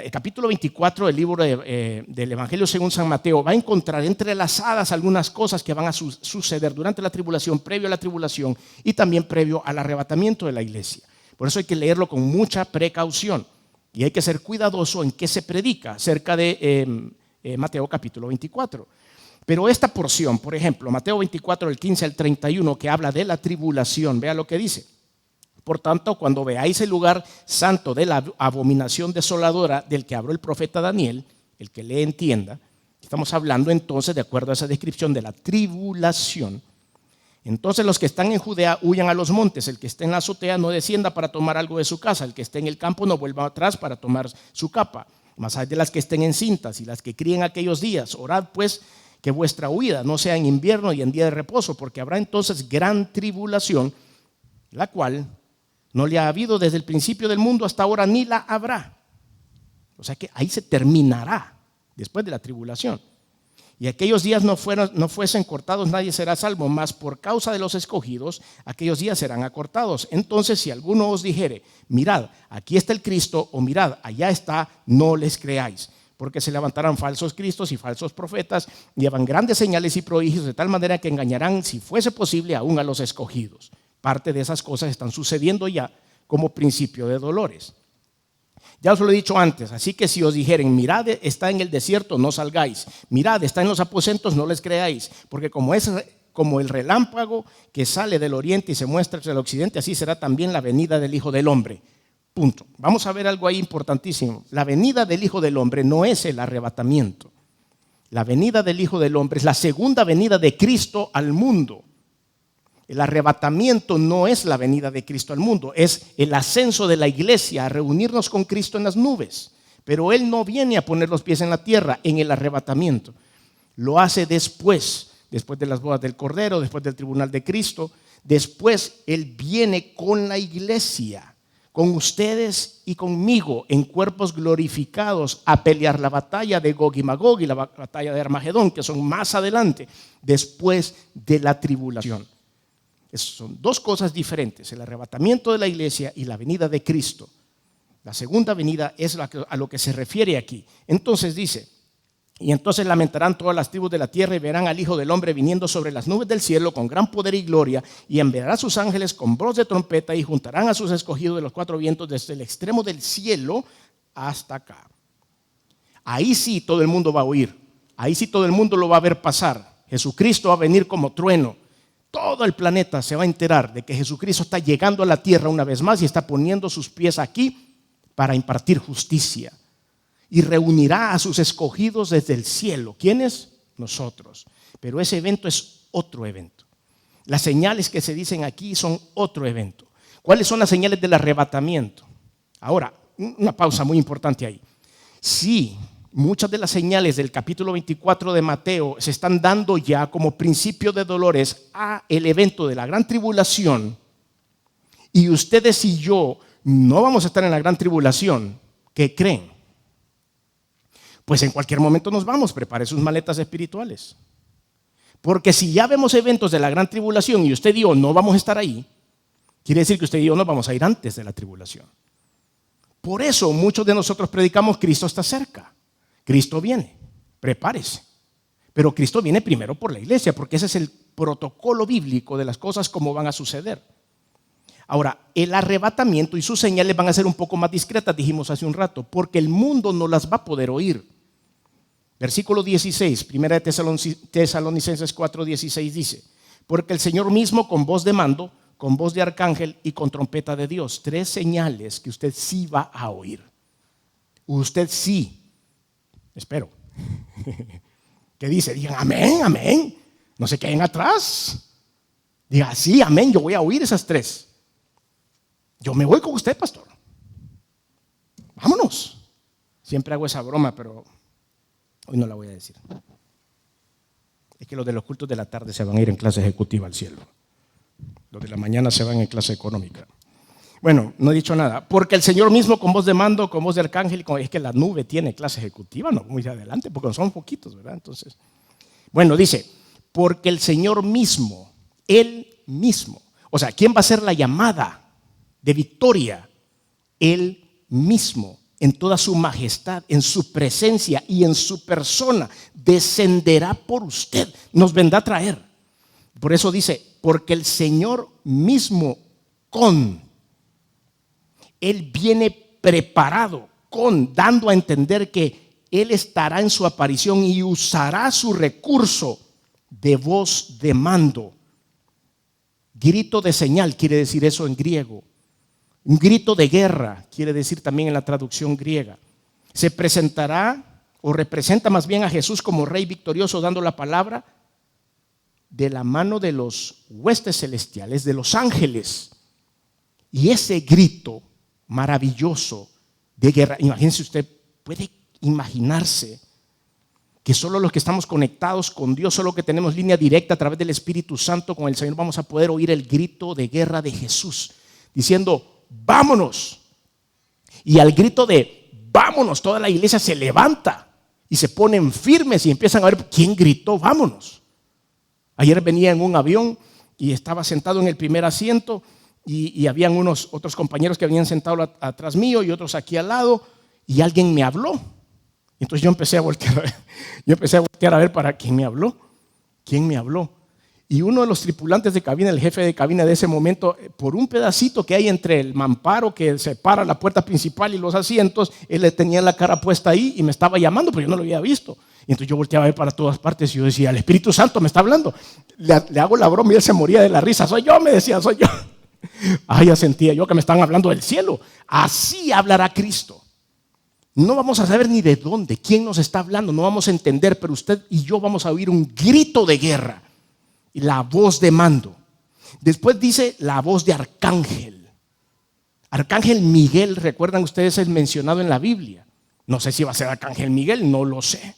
capítulo 24 del libro del Evangelio según San Mateo, va a encontrar entrelazadas algunas cosas que van a suceder durante la tribulación, previo a la tribulación y también previo al arrebatamiento de la iglesia. Por eso hay que leerlo con mucha precaución y hay que ser cuidadoso en qué se predica acerca de Mateo capítulo 24. Pero esta porción, por ejemplo, Mateo 24, del 15 al 31, que habla de la tribulación, vea lo que dice. Por tanto, cuando veáis el lugar santo de la abominación desoladora del que habló el profeta Daniel, el que le entienda, estamos hablando entonces, de acuerdo a esa descripción, de la tribulación. Entonces los que están en Judea huyan a los montes, el que esté en la azotea no descienda para tomar algo de su casa, el que esté en el campo no vuelva atrás para tomar su capa. Mas hay de las que estén encintas y las que críen aquellos días, orad pues que vuestra huida no sea en invierno y en día de reposo, porque habrá entonces gran tribulación, la cual no le ha habido desde el principio del mundo hasta ahora, ni la habrá. O sea que ahí se terminará después de la tribulación. Y aquellos días no fuesen cortados, nadie será salvo, mas por causa de los escogidos, aquellos días serán acortados. Entonces, si alguno os dijere, mirad, aquí está el Cristo, o mirad, allá está, no les creáis. Porque se levantarán falsos cristos y falsos profetas, y llevan grandes señales y prodigios, de tal manera que engañarán, si fuese posible, aún a los escogidos. Parte de esas cosas están sucediendo ya como principio de dolores. Ya os lo he dicho antes, así que si os dijeren, mirad, está en el desierto, no salgáis. Mirad, está en los aposentos, no les creáis. Porque como el relámpago que sale del oriente y se muestra hacia el occidente, así será también la venida del Hijo del Hombre. Punto. Vamos a ver algo ahí importantísimo. La venida del Hijo del Hombre no es el arrebatamiento. La venida del Hijo del Hombre es la segunda venida de Cristo al mundo. El arrebatamiento no es la venida de Cristo al mundo, es el ascenso de la iglesia a reunirnos con Cristo en las nubes. Pero Él no viene a poner los pies en la tierra en el arrebatamiento. Lo hace después de las bodas del Cordero, después del tribunal de Cristo. Después Él viene con la iglesia, con ustedes y conmigo en cuerpos glorificados a pelear la batalla de Gog y Magog y la batalla de Armagedón, que son más adelante, después de la tribulación. Son 2 cosas diferentes, el arrebatamiento de la iglesia y la venida de Cristo. La segunda venida es a lo que se refiere aquí. Entonces dice, y entonces lamentarán todas las tribus de la tierra y verán al Hijo del Hombre viniendo sobre las nubes del cielo con gran poder y gloria, y enviará a sus ángeles con voz de trompeta y juntarán a sus escogidos de los 4 vientos desde el extremo del cielo hasta acá. Ahí sí todo el mundo va a oír, ahí sí todo el mundo lo va a ver pasar. Jesucristo va a venir como trueno. Todo el planeta se va a enterar de que Jesucristo está llegando a la tierra una vez más y está poniendo sus pies aquí para impartir justicia. Y reunirá a sus escogidos desde el cielo. ¿Quiénes? Nosotros. Pero ese evento es otro evento. Las señales que se dicen aquí son otro evento. ¿Cuáles son las señales del arrebatamiento? Ahora, una pausa muy importante ahí. Sí, muchas de las señales del capítulo 24 de Mateo se están dando ya como principio de dolores a el evento de la gran tribulación, y ustedes y yo no vamos a estar en la gran tribulación. ¿Qué creen? Pues en cualquier momento nos vamos, prepare sus maletas espirituales. Porque si ya vemos eventos de la gran tribulación y usted y yo no vamos a estar ahí, Quiere decir que usted y yo nos vamos a ir antes de la tribulación. Por eso muchos de nosotros predicamos: Cristo está cerca, Cristo viene, prepárese. Pero Cristo viene primero por la iglesia, porque ese es el protocolo bíblico de las cosas como van a suceder. Ahora, el arrebatamiento y sus señales van a ser un poco más discretas, dijimos hace un rato, porque el mundo no las va a poder oír. Versículo 16, 1 Tesalonicenses 4:16 dice: porque el Señor mismo con voz de mando, con voz de arcángel y con trompeta de Dios. 3 señales que usted sí va a oír. Usted sí, espero, que dice, digan amén, amén. No se queden atrás. Diga sí, amén, yo voy a oír esas 3. Yo me voy con usted, pastor. Vámonos. Siempre hago esa broma, pero hoy no la voy a decir. Es que los de los cultos de la tarde se van a ir en clase ejecutiva al cielo. Los de la mañana se van en clase económica. Bueno, no he dicho nada. Porque el Señor mismo con voz de mando, con voz de arcángel, es que la nube tiene clase ejecutiva, no muy adelante, porque no son poquitos, ¿verdad? Entonces, bueno, dice, porque el Señor mismo, Él mismo. O sea, ¿quién va a hacer la llamada de victoria? Él mismo, en toda su majestad, en su presencia y en su persona, descenderá por usted, nos vendrá a traer. Por eso dice, porque el Señor mismo Él viene preparado dando a entender que Él estará en su aparición y usará su recurso de voz de mando. Grito de señal quiere decir eso en griego. Un grito de guerra quiere decir también en la traducción griega. Se presentará o representa más bien a Jesús como rey victorioso, dando la palabra de la mano de los huestes celestiales, de los ángeles. Y ese grito maravilloso de guerra, imagínense, usted puede imaginarse que solo los que estamos conectados con Dios, solo que tenemos línea directa a través del Espíritu Santo con el Señor, vamos a poder oír el grito de guerra de Jesús, diciendo, vámonos. Y al grito de vámonos, toda la iglesia se levanta y se ponen firmes y empiezan a ver quién gritó vámonos. Ayer venía en un avión y estaba sentado en el primer asiento y habían otros compañeros que habían sentado atrás mío y otros aquí al lado, y alguien me habló. Entonces yo empecé a voltear a ver para quién me habló. ¿Quién me habló? Y uno de los tripulantes de cabina, el jefe de cabina de ese momento, por un pedacito que hay entre el mamparo que separa la puerta principal y los asientos, él le tenía la cara puesta ahí y me estaba llamando, pero yo no lo había visto. Y entonces yo volteaba a ver para todas partes y yo decía, el Espíritu Santo me está hablando. Le hago la broma y él se moría de la risa. Soy yo, me decía, soy yo. Ya sentía yo que me estaban hablando del cielo. Así hablará Cristo. No vamos a saber ni de dónde, quién nos está hablando, no vamos a entender, pero usted y yo vamos a oír un grito de guerra y la voz de mando. Después dice la voz de arcángel. Arcángel Miguel, recuerdan ustedes, es mencionado en la Biblia. No sé si va a ser arcángel Miguel, no lo sé.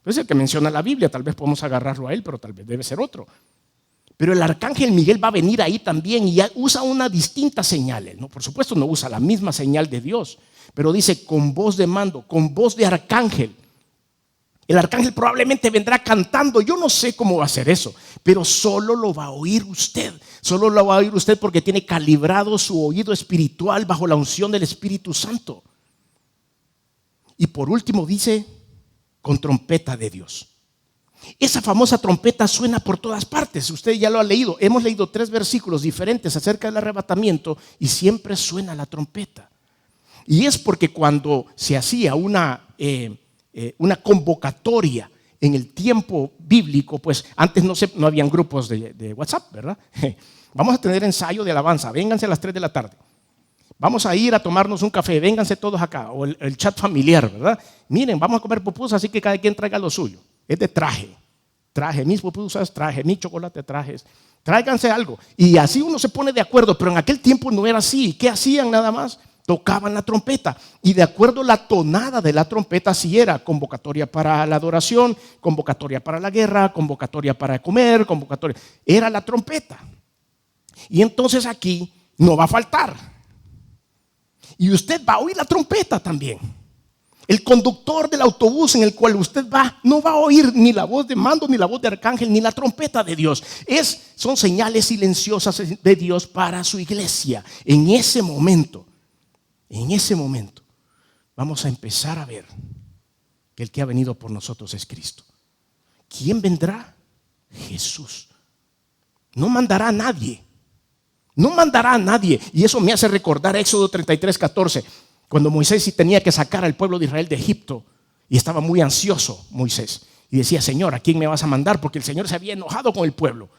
Es el que menciona la Biblia, tal vez podemos agarrarlo a él, pero tal vez debe ser otro. Pero el arcángel Miguel va a venir ahí también y usa una distinta señal. ¿No? Por supuesto no usa la misma señal de Dios, pero dice con voz de mando, con voz de arcángel. El arcángel probablemente vendrá cantando. Yo no sé cómo va a ser eso, pero solo lo va a oír usted. Solo lo va a oír usted porque tiene calibrado su oído espiritual bajo la unción del Espíritu Santo. Y por último dice con trompeta de Dios. Esa famosa trompeta suena por todas partes. Usted ya lo ha leído. Hemos leído 3 versículos diferentes acerca del arrebatamiento y siempre suena la trompeta. Y es porque cuando se hacía una convocatoria en el tiempo bíblico, pues antes no habían grupos de WhatsApp, ¿verdad? Vamos a tener ensayo de alabanza, vénganse a las 3 de la tarde. Vamos a ir a tomarnos un café, vénganse todos acá. O el chat familiar, ¿verdad? Miren, vamos a comer pupusas, así que cada quien traiga lo suyo. Es de traje, mis pupusas, traje, mi chocolate, trajes. Tráiganse algo. Y así uno se pone de acuerdo, pero en aquel tiempo no era así. ¿Qué hacían nada más? Tocaban la trompeta y de acuerdo a la tonada de la trompeta, si era convocatoria para la adoración, convocatoria para la guerra, convocatoria para comer, convocatoria, era la trompeta. Y entonces aquí no va a faltar. Y usted va a oír la trompeta también. El conductor del autobús en el cual usted va no va a oír ni la voz de mando, ni la voz de arcángel, ni la trompeta de Dios. Son señales silenciosas de Dios para su iglesia. En ese momento, vamos a empezar a ver que el que ha venido por nosotros es Cristo. ¿Quién vendrá? Jesús. No mandará a nadie. No mandará a nadie. Y eso me hace recordar Éxodo 33:14. Cuando Moisés tenía que sacar al pueblo de Israel de Egipto y estaba muy ansioso Moisés y decía: Señor, ¿a quién me vas a mandar? Porque el Señor se había enojado con el pueblo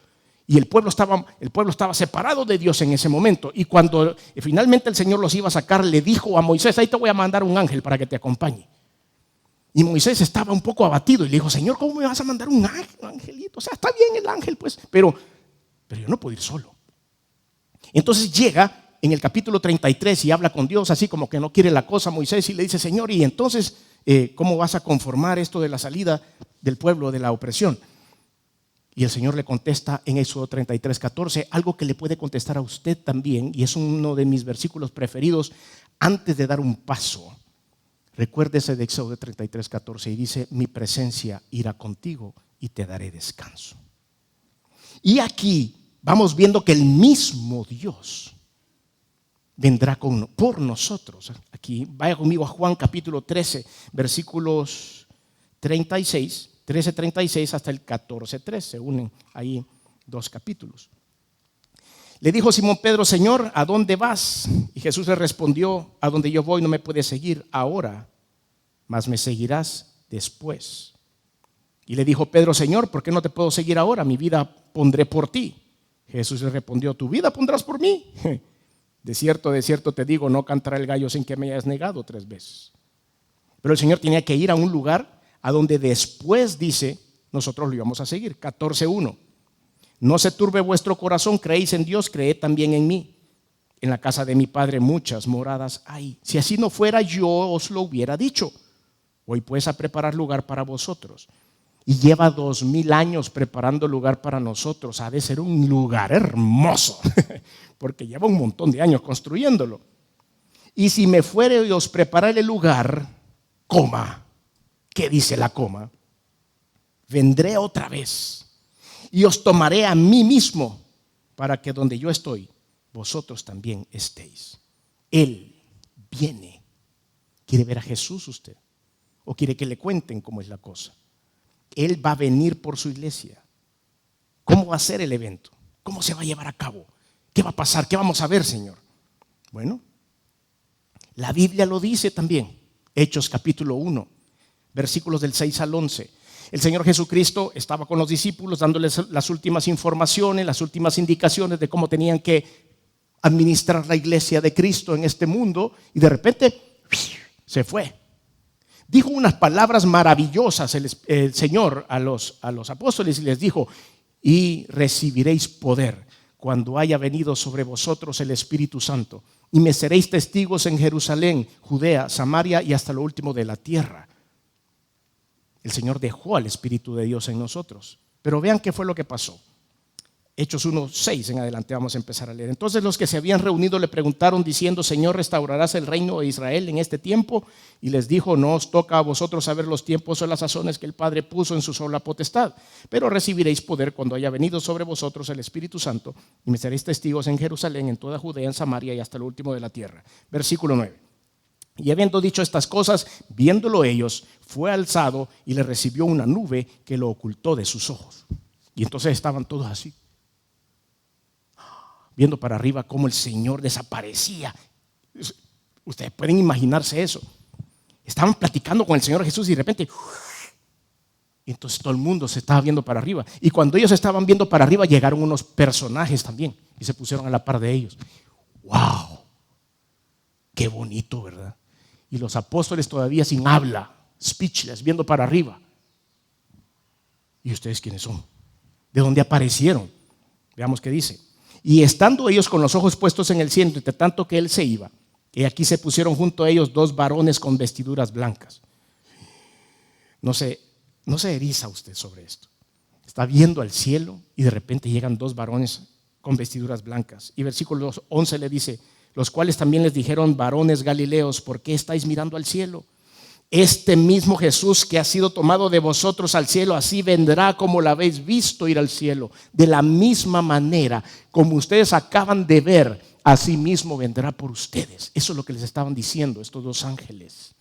y el pueblo estaba separado de Dios en ese momento. Y cuando finalmente el Señor los iba a sacar, le dijo a Moisés: ahí te voy a mandar un ángel para que te acompañe. Y Moisés estaba un poco abatido y le dijo: Señor, ¿cómo me vas a mandar un ángel, un angelito? O sea, está bien el ángel, pues, pero yo no puedo ir solo. Entonces llega en el capítulo 33 y habla con Dios así como que no quiere la cosa Moisés, y le dice: Señor, y entonces ¿cómo vas a conformar esto de la salida del pueblo de la opresión? Y el Señor le contesta en Éxodo 33:14 algo que le puede contestar a usted también, y es uno de mis versículos preferidos antes de dar un paso. Recuérdese de Éxodo 33:14 y dice: mi presencia irá contigo y te daré descanso. Y aquí vamos viendo que el mismo Dios vendrá por nosotros. Aquí vaya conmigo a Juan capítulo 13, versículos 13:36 hasta el 14:3. Se unen ahí dos capítulos. Le dijo Simón Pedro: Señor, ¿a dónde vas? Y Jesús le respondió: a donde yo voy no me puedes seguir ahora, mas me seguirás después. Y le dijo Pedro: Señor, ¿por qué no te puedo seguir ahora? Mi vida pondré por ti. Jesús le respondió: ¿tu vida pondrás por mí? De cierto te digo, no cantará el gallo sin que me hayas negado 3 veces. Pero el Señor tenía que ir a un lugar a donde después, dice, nosotros lo íbamos a seguir. 14:1. No se turbe vuestro corazón, creéis en Dios, creed también en mí. En la casa de mi Padre muchas moradas hay. Si así no fuera, yo os lo hubiera dicho. Voy pues a preparar lugar para vosotros. Y lleva 2000 años preparando lugar para nosotros. Ha de ser un lugar hermoso, porque lleva un montón de años construyéndolo. Y si me fuere y os prepararé el lugar, coma, ¿qué dice la coma? Vendré otra vez y os tomaré a mí mismo, para que donde yo estoy, vosotros también estéis. Él viene. ¿Quiere ver a Jesús usted? ¿O quiere que le cuenten cómo es la cosa? Él va a venir por su iglesia. ¿Cómo va a ser el evento? ¿Cómo se va a llevar a cabo? ¿Qué va a pasar? ¿Qué vamos a ver, Señor? Bueno, la Biblia lo dice también. Hechos capítulo 1, versículos del 6 al 11. El Señor Jesucristo estaba con los discípulos dándoles las últimas informaciones, las últimas indicaciones de cómo tenían que administrar la iglesia de Cristo en este mundo, y de repente se fue. Dijo unas palabras maravillosas el Señor a los apóstoles, y les dijo: y recibiréis poder cuando haya venido sobre vosotros el Espíritu Santo, y me seréis testigos en Jerusalén, Judea, Samaria y hasta lo último de la tierra. El Señor dejó al Espíritu de Dios en nosotros. Pero vean qué fue lo que pasó. Hechos 1:6 en adelante vamos a empezar a leer. Entonces los que se habían reunido le preguntaron diciendo: Señor, ¿restaurarás el reino de Israel en este tiempo? Y les dijo: no os toca a vosotros saber los tiempos o las sazones que el Padre puso en su sola potestad, pero recibiréis poder cuando haya venido sobre vosotros el Espíritu Santo, y me seréis testigos en Jerusalén, en toda Judea, en Samaria y hasta lo último de la tierra. Versículo 9. Y habiendo dicho estas cosas, viéndolo ellos, fue alzado y le recibió una nube que lo ocultó de sus ojos. Y entonces estaban todos así, viendo para arriba cómo el Señor desaparecía. Ustedes pueden imaginarse eso. Estaban platicando con el Señor Jesús y de repente, y entonces todo el mundo se estaba viendo para arriba. Y cuando ellos estaban viendo para arriba, llegaron unos personajes también y se pusieron a la par de ellos. ¡Wow! ¡Qué bonito!, ¿verdad? Y los apóstoles todavía sin habla, speechless, viendo para arriba. ¿Y ustedes quiénes son? ¿De dónde aparecieron? Veamos qué dice. Y estando ellos con los ojos puestos en el cielo, entre tanto que él se iba, y aquí se pusieron junto a ellos 2 varones con vestiduras blancas. No se eriza usted sobre esto. Está viendo al cielo y de repente llegan 2 varones con vestiduras blancas. Y versículo 11 le dice: los cuales también les dijeron: varones galileos, ¿por qué estáis mirando al cielo? Este mismo Jesús que ha sido tomado de vosotros al cielo, así vendrá como lo habéis visto ir al cielo. De la misma manera como ustedes acaban de ver, así mismo vendrá por ustedes. Eso es lo que les estaban diciendo estos dos ángeles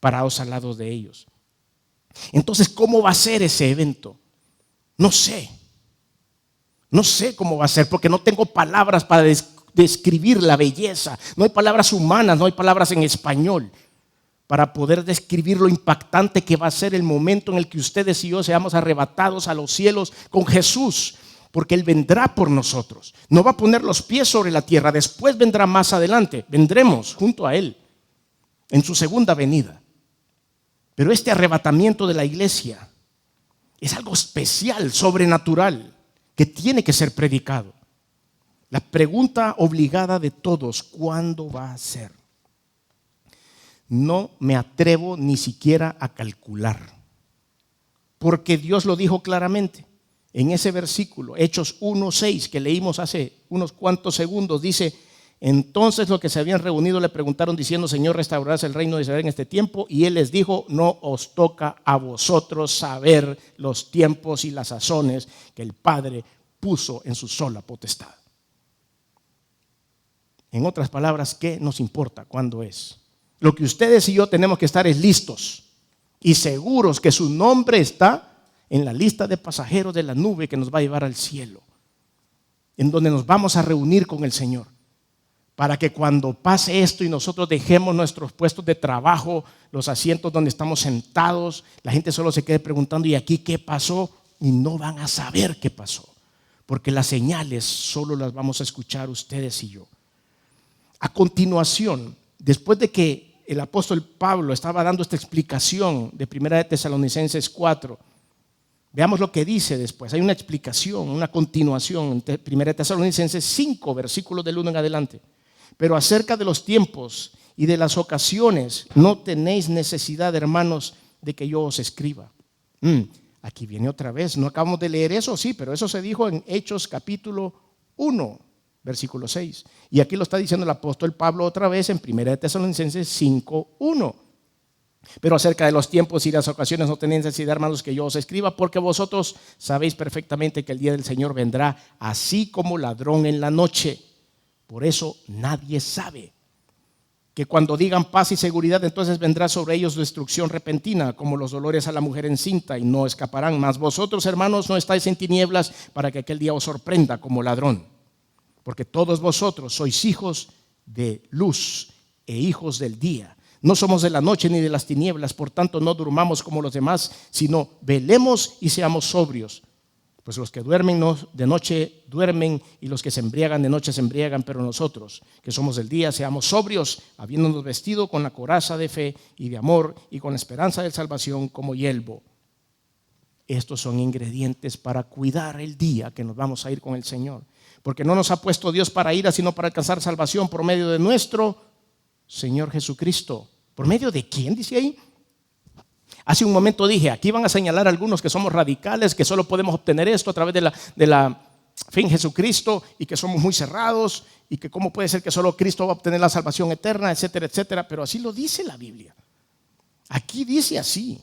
parados al lado de ellos. Entonces, ¿cómo va a ser ese evento? No sé cómo va a ser, porque no tengo palabras para describir la belleza. No hay palabras humanas, no hay palabras en español para poder describir lo impactante que va a ser el momento en el que ustedes y yo seamos arrebatados a los cielos con Jesús, porque Él vendrá por nosotros. No va a poner los pies sobre la tierra, después vendrá más adelante, vendremos junto a Él en su segunda venida. Pero este arrebatamiento de la iglesia es algo especial, sobrenatural, que tiene que ser predicado. La pregunta obligada de todos, ¿cuándo va a ser? No me atrevo ni siquiera a calcular, porque Dios lo dijo claramente en ese versículo, Hechos 1:6, que leímos hace unos cuantos segundos. Dice: entonces los que se habían reunido le preguntaron diciendo: Señor, ¿restaurarás el reino de Israel en este tiempo? Y Él les dijo: no os toca a vosotros saber los tiempos y las sazones que el Padre puso en su sola potestad. En otras palabras, ¿qué nos importa cuándo es? Lo que ustedes y yo tenemos que estar es listos y seguros que su nombre está en la lista de pasajeros de la nube que nos va a llevar al cielo, en donde nos vamos a reunir con el Señor, para que cuando pase esto y nosotros dejemos nuestros puestos de trabajo, los asientos donde estamos sentados, la gente solo se quede preguntando: ¿y aquí qué pasó? Y no van a saber qué pasó, porque las señales solo las vamos a escuchar ustedes y yo. A continuación, después de que el apóstol Pablo estaba dando esta explicación de 1 de Tesalonicenses 4, veamos lo que dice después. Hay una explicación, una continuación en 1 de Tesalonicenses 5, versículos del 1 en adelante. Pero acerca de los tiempos y de las ocasiones, no tenéis necesidad, hermanos, de que yo os escriba. Aquí viene otra vez, no acabamos de leer eso, sí, pero eso se dijo en Hechos capítulo 1, versículo 6. Y aquí lo está diciendo el apóstol Pablo otra vez en 1 de Tesalonicenses 5:1. Pero acerca de los tiempos y las ocasiones no tenéis necesidad, hermanos, que yo os escriba, porque vosotros sabéis perfectamente que el día del Señor vendrá así como ladrón en la noche. Por eso nadie sabe que cuando digan paz y seguridad, entonces vendrá sobre ellos destrucción repentina, como los dolores a la mujer encinta, y no escaparán. Mas vosotros, hermanos, no estáis en tinieblas para que aquel día os sorprenda como ladrón. Porque todos vosotros sois hijos de luz e hijos del día. No somos de la noche ni de las tinieblas, por tanto no durmamos como los demás, sino velemos y seamos sobrios. Pues los que duermen de noche duermen, y los que se embriagan de noche se embriagan, pero nosotros, que somos del día, seamos sobrios, habiéndonos vestido con la coraza de fe y de amor y con la esperanza de salvación como yelmo. Estos son ingredientes para cuidar el día que nos vamos a ir con el Señor. Porque no nos ha puesto Dios para ira, sino para alcanzar salvación por medio de nuestro Señor Jesucristo. ¿Por medio de quién? Dice ahí. Hace un momento dije, aquí van a señalar algunos que somos radicales, que solo podemos obtener esto a través de la fe en Jesucristo, y que somos muy cerrados, y que cómo puede ser que solo Cristo va a obtener la salvación eterna, etcétera, etcétera. Pero así lo dice la Biblia. Aquí dice así.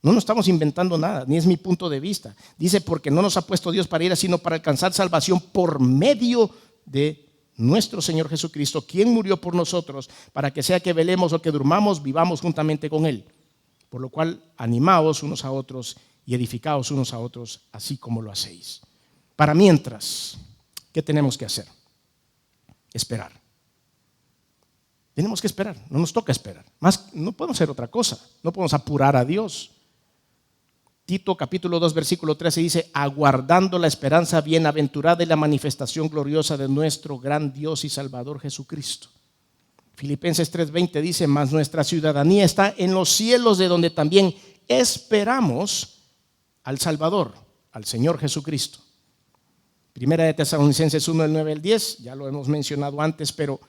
No nos estamos inventando nada, ni es mi punto de vista. Dice: porque no nos ha puesto Dios para ira, sino para alcanzar salvación por medio de nuestro Señor Jesucristo, quien murió por nosotros, para que sea que velemos o que durmamos, vivamos juntamente con Él. Por lo cual, animaos unos a otros y edificaos unos a otros, así como lo hacéis. Para mientras, ¿qué tenemos que hacer? Esperar. Tenemos que esperar, no nos toca esperar. Más, no podemos hacer otra cosa, no podemos apurar a Dios. Tito capítulo 2 versículo 13 dice: aguardando la esperanza bienaventurada y la manifestación gloriosa de nuestro gran Dios y Salvador Jesucristo. Filipenses 3:20 dice: mas nuestra ciudadanía está en los cielos, de donde también esperamos al Salvador, al Señor Jesucristo. Primera de Tesalonicenses 1, del 9 al 10, ya lo hemos mencionado antes, pero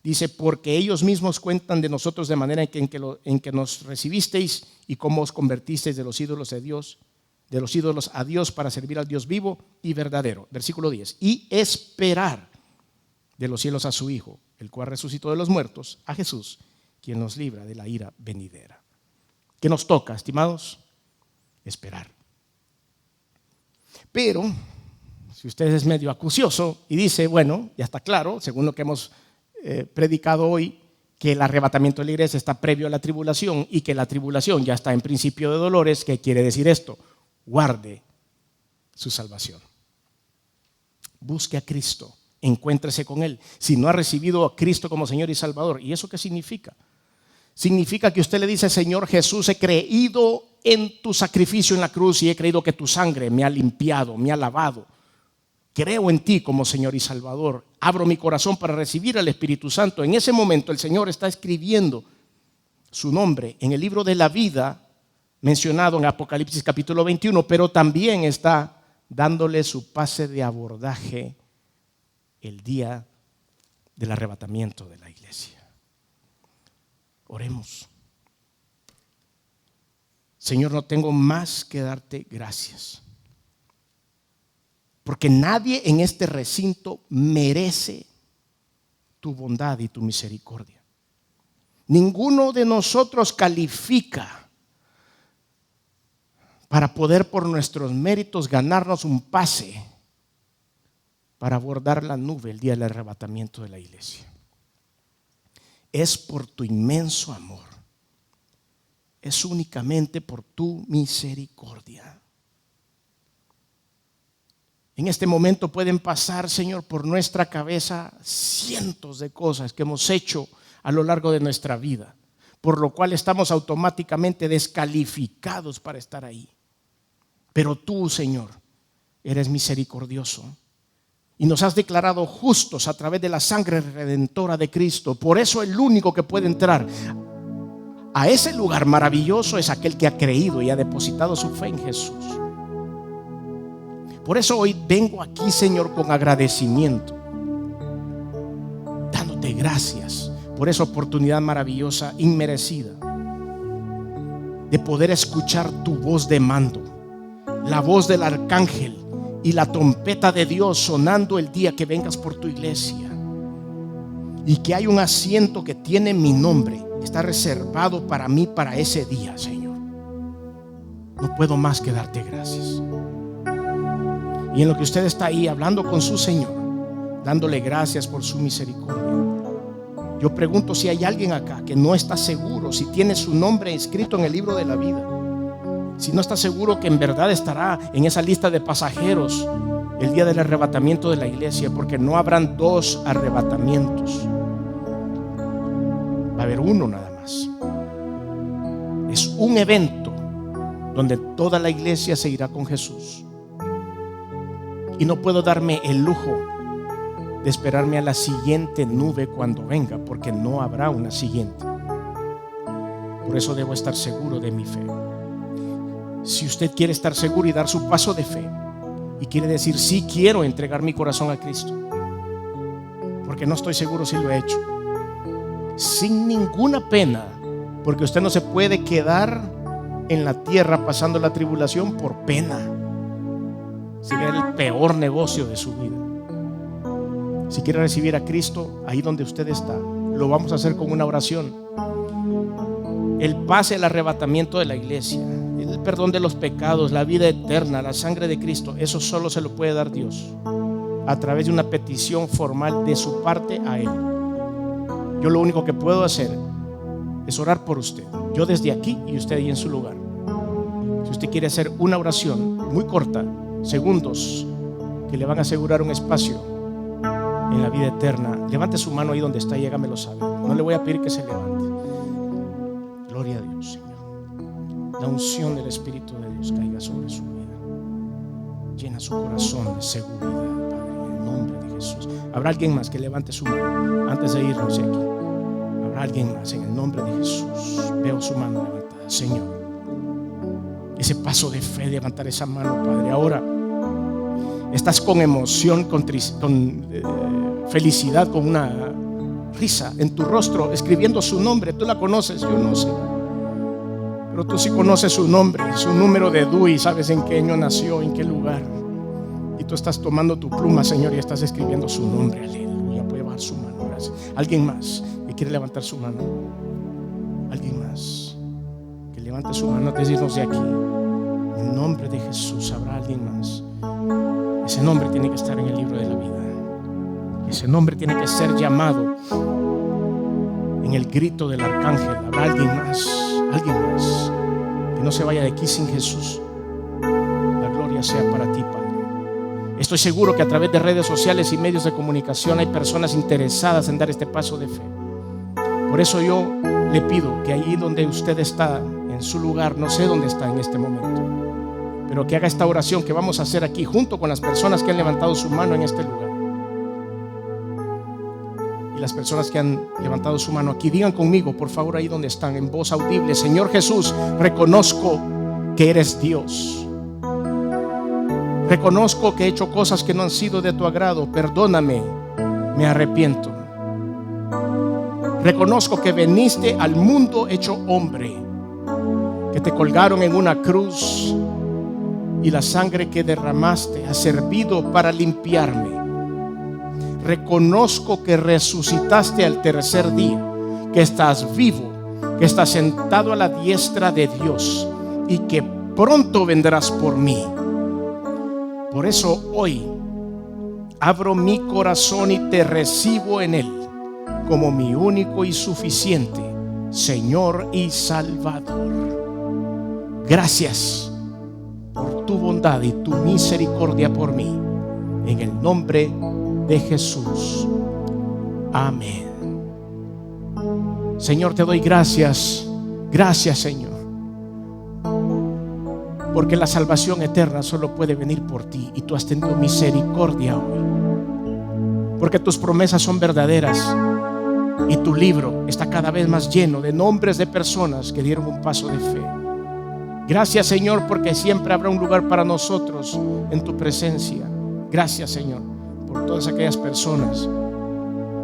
dice: porque ellos mismos cuentan de nosotros de manera en que nos recibisteis y cómo os convertisteis de los ídolos a Dios para servir al Dios vivo y verdadero. Versículo 10. Y esperar de los cielos a su Hijo, el cual resucitó de los muertos, a Jesús, quien nos libra de la ira venidera. ¿Qué nos toca, estimados? Esperar. Pero si usted es medio acucioso y dice, bueno, ya está claro, según lo que hemos predicado hoy, que el arrebatamiento de la iglesia está previo a la tribulación y que la tribulación ya está en principio de dolores, ¿qué quiere decir esto? Guarde su salvación. Busque a Cristo, encuéntrese con Él. Si no ha recibido a Cristo como Señor y Salvador, ¿y eso qué significa? Significa que usted le dice, Señor Jesús, he creído en tu sacrificio en la cruz y he creído que tu sangre me ha limpiado, me ha lavado. Creo en ti como Señor y Salvador. Abro mi corazón para recibir al Espíritu Santo. En ese momento el Señor está escribiendo su nombre en el libro de la vida mencionado en Apocalipsis capítulo 21, pero también está dándole su pase de abordaje el día del arrebatamiento de la iglesia. Oremos. Señor, no tengo más que darte gracias, porque nadie en este recinto merece tu bondad y tu misericordia. Ninguno de nosotros califica para poder por nuestros méritos ganarnos un pase para abordar la nube el día del arrebatamiento de la iglesia. Es por tu inmenso amor, es únicamente por tu misericordia. En este momento pueden pasar, Señor, por nuestra cabeza cientos de cosas que hemos hecho a lo largo de nuestra vida, por lo cual estamos automáticamente descalificados para estar ahí. Pero tú, Señor, eres misericordioso y nos has declarado justos a través de la sangre redentora de Cristo. Por eso el único que puede entrar a ese lugar maravilloso es aquel que ha creído y ha depositado su fe en Jesús. Por eso hoy vengo aquí, Señor, con agradecimiento, dándote gracias por esa oportunidad maravillosa, inmerecida, de poder escuchar tu voz de mando, la voz del arcángel y la trompeta de Dios sonando el día que vengas por tu iglesia, y que hay un asiento que tiene mi nombre, está reservado para mí para ese día, Señor. No puedo más que darte gracias. Y en lo que usted está ahí hablando con su Señor, dándole gracias por su misericordia, yo pregunto si hay alguien acá que no está seguro si tiene su nombre escrito en el libro de la vida, si no está seguro que en verdad estará en esa lista de pasajeros el día del arrebatamiento de la iglesia, porque no habrán dos arrebatamientos, va a haber uno nada más. Es un evento donde toda la iglesia se irá con Jesús. Y no puedo darme el lujo de esperarme a la siguiente nube cuando venga, porque no habrá una siguiente. Por eso debo estar seguro de mi fe. Si usted quiere estar seguro y dar su paso de fe, y quiere decir, sí quiero entregar mi corazón a Cristo, porque no estoy seguro si lo he hecho, sin ninguna pena, porque usted no se puede quedar en la tierra pasando la tribulación por pena. Sería el peor negocio de su vida. Si quiere recibir a Cristo ahí donde usted está, lo vamos a hacer con una oración. El pase al arrebatamiento de la iglesia, el perdón de los pecados, la vida eterna, la sangre de Cristo, eso solo se lo puede dar Dios a través de una petición formal de su parte a Él. Yo lo único que puedo hacer es orar por usted, yo desde aquí y usted ahí en su lugar. Si usted quiere hacer una oración muy corta, segundos, que le van a asegurar un espacio en la vida eterna, levante su mano ahí donde está y hágamelo saber. No le voy a pedir que se levante. Gloria a Dios, Señor. La unción del Espíritu de Dios caiga sobre su vida. Llena su corazón de seguridad, Padre, en el nombre de Jesús. ¿Habrá alguien más que levante su mano antes de irnos de aquí? ¿Habrá alguien más en el nombre de Jesús? Veo su mano levantada, Señor. Ese paso de fe, levantar esa mano, Padre. Ahora estás con emoción, con felicidad, con una risa en tu rostro, escribiendo su nombre. Tú la conoces, yo no sé, pero tú sí conoces su nombre, su número de DUI, sabes en qué año nació, en qué lugar. Y tú estás tomando tu pluma, Señor, y estás escribiendo su nombre. Aleluya. Puede bajar su mano. Gracias. ¿Alguien más que quiere levantar su mano? ¿Alguien más que levante su mano antes de irnos de aquí. En el nombre de Jesús. ¿Habrá alguien más? Ese nombre tiene que estar en el libro de la vida. Ese nombre tiene que ser llamado en el grito del arcángel. ¿Habrá alguien más? Alguien más que no se vaya de aquí sin Jesús. La gloria sea para ti, Padre. Estoy seguro que a través de redes sociales y medios de comunicación hay personas interesadas en dar este paso de fe. Por eso yo le pido que allí donde usted está, en su lugar, no sé dónde está en este momento, pero que haga esta oración que vamos a hacer aquí junto con las personas que han levantado su mano en este lugar. Y las personas que han levantado su mano aquí, digan conmigo, por favor, ahí donde están, en voz audible: Señor Jesús, reconozco que eres Dios. Reconozco que he hecho cosas que no han sido de tu agrado. Perdóname, me arrepiento. Reconozco que viniste al mundo hecho hombre, que te colgaron en una cruz y la sangre que derramaste ha servido para limpiarme. Reconozco que resucitaste al tercer día, que estás vivo, que estás sentado a la diestra de Dios y que pronto vendrás por mí. Por eso hoy abro mi corazón y te recibo en él como mi único y suficiente Señor y Salvador. Gracias por tu bondad y tu misericordia por mí. En el nombre de Jesús. Amén. Señor, te doy gracias. Gracias, Señor, porque la salvación eterna solo puede venir por ti, y tú has tenido misericordia hoy, porque tus promesas son verdaderas y tu libro está cada vez más lleno de nombres de personas que dieron un paso de fe. Gracias, Señor, porque siempre habrá un lugar para nosotros en tu presencia. Gracias, Señor, por todas aquellas personas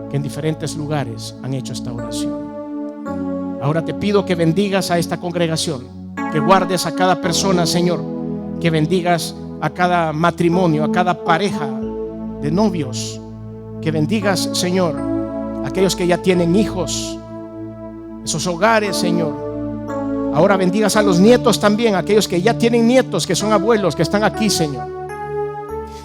que en diferentes lugares han hecho esta oración. Ahora te pido que bendigas a esta congregación, que guardes a cada persona, Señor, que bendigas a cada matrimonio, a cada pareja de novios, que bendigas, Señor, a aquellos que ya tienen hijos, esos hogares, Señor. Ahora bendigas a los nietos también, a aquellos que ya tienen nietos, que son abuelos, que están aquí, Señor.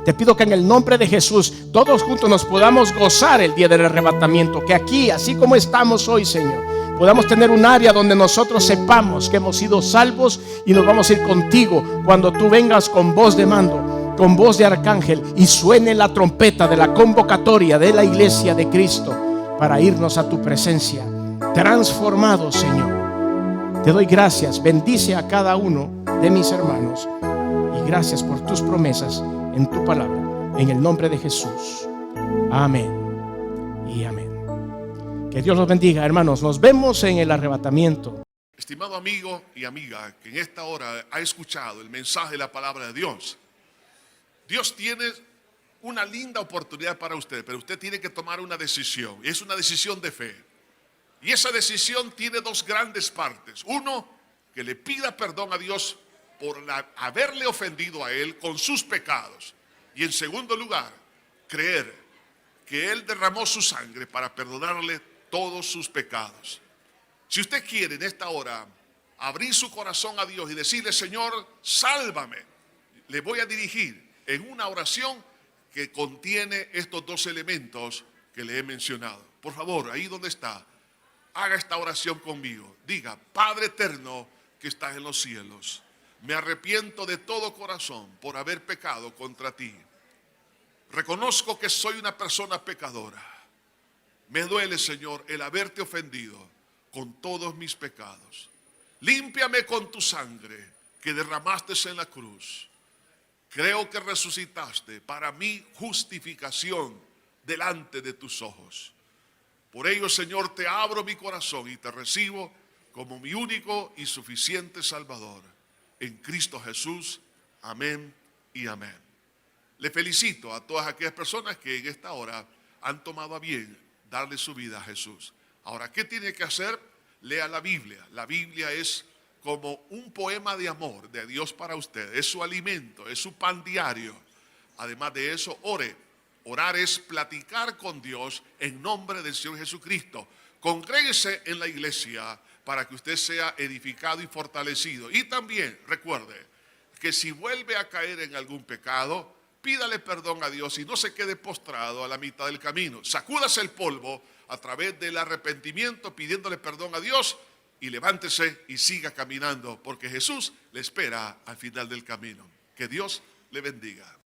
Te pido que en el nombre de Jesús todos juntos nos podamos gozar el día del arrebatamiento, que aquí, así como estamos hoy, Señor, podamos tener un área donde nosotros sepamos que hemos sido salvos y nos vamos a ir contigo cuando tú vengas con voz de mando, con voz de arcángel, y suene la trompeta de la convocatoria de la iglesia de Cristo para irnos a tu presencia transformados, Señor. Te doy gracias. Bendice a cada uno de mis hermanos y gracias por tus promesas en tu palabra, en el nombre de Jesús. Amén y amén. Que Dios los bendiga, hermanos. Nos vemos en el arrebatamiento. Estimado amigo y amiga que en esta hora ha escuchado el mensaje de la palabra de Dios, Dios tiene una linda oportunidad para usted, pero usted tiene que tomar una decisión, y es una decisión de fe. Y esa decisión tiene dos grandes partes. Uno, que le pida perdón a Dios por haberle ofendido a Él con sus pecados. Y en segundo lugar, creer que Él derramó su sangre para perdonarle todos sus pecados. Si usted quiere en esta hora abrir su corazón a Dios y decirle: Señor, sálvame, le voy a dirigir en una oración que contiene estos dos elementos que le he mencionado. Por favor, ahí donde está, haga esta oración conmigo. Diga: Padre eterno que estás en los cielos, me arrepiento de todo corazón por haber pecado contra ti. Reconozco que soy una persona pecadora. Me duele, Señor, el haberte ofendido con todos mis pecados. Límpiame con tu sangre que derramaste en la cruz. Creo que resucitaste para mi justificación delante de tus ojos. Por ello, Señor, te abro mi corazón y te recibo como mi único y suficiente Salvador. En Cristo Jesús. Amén y amén. Le felicito a todas aquellas personas que en esta hora han tomado a bien darle su vida a Jesús. Ahora, ¿qué tiene que hacer? Lea la Biblia. La Biblia es como un poema de amor de Dios para usted. Es su alimento, es su pan diario. Además de eso, ore. Orar es platicar con Dios en nombre del Señor Jesucristo. Congréguese en la iglesia, para que usted sea edificado y fortalecido. Y también recuerde que si vuelve a caer en algún pecado, pídale perdón a Dios y no se quede postrado a la mitad del camino. Sacúdase el polvo a través del arrepentimiento, pidiéndole perdón a Dios, y levántese y siga caminando, porque Jesús le espera al final del camino. Que Dios le bendiga.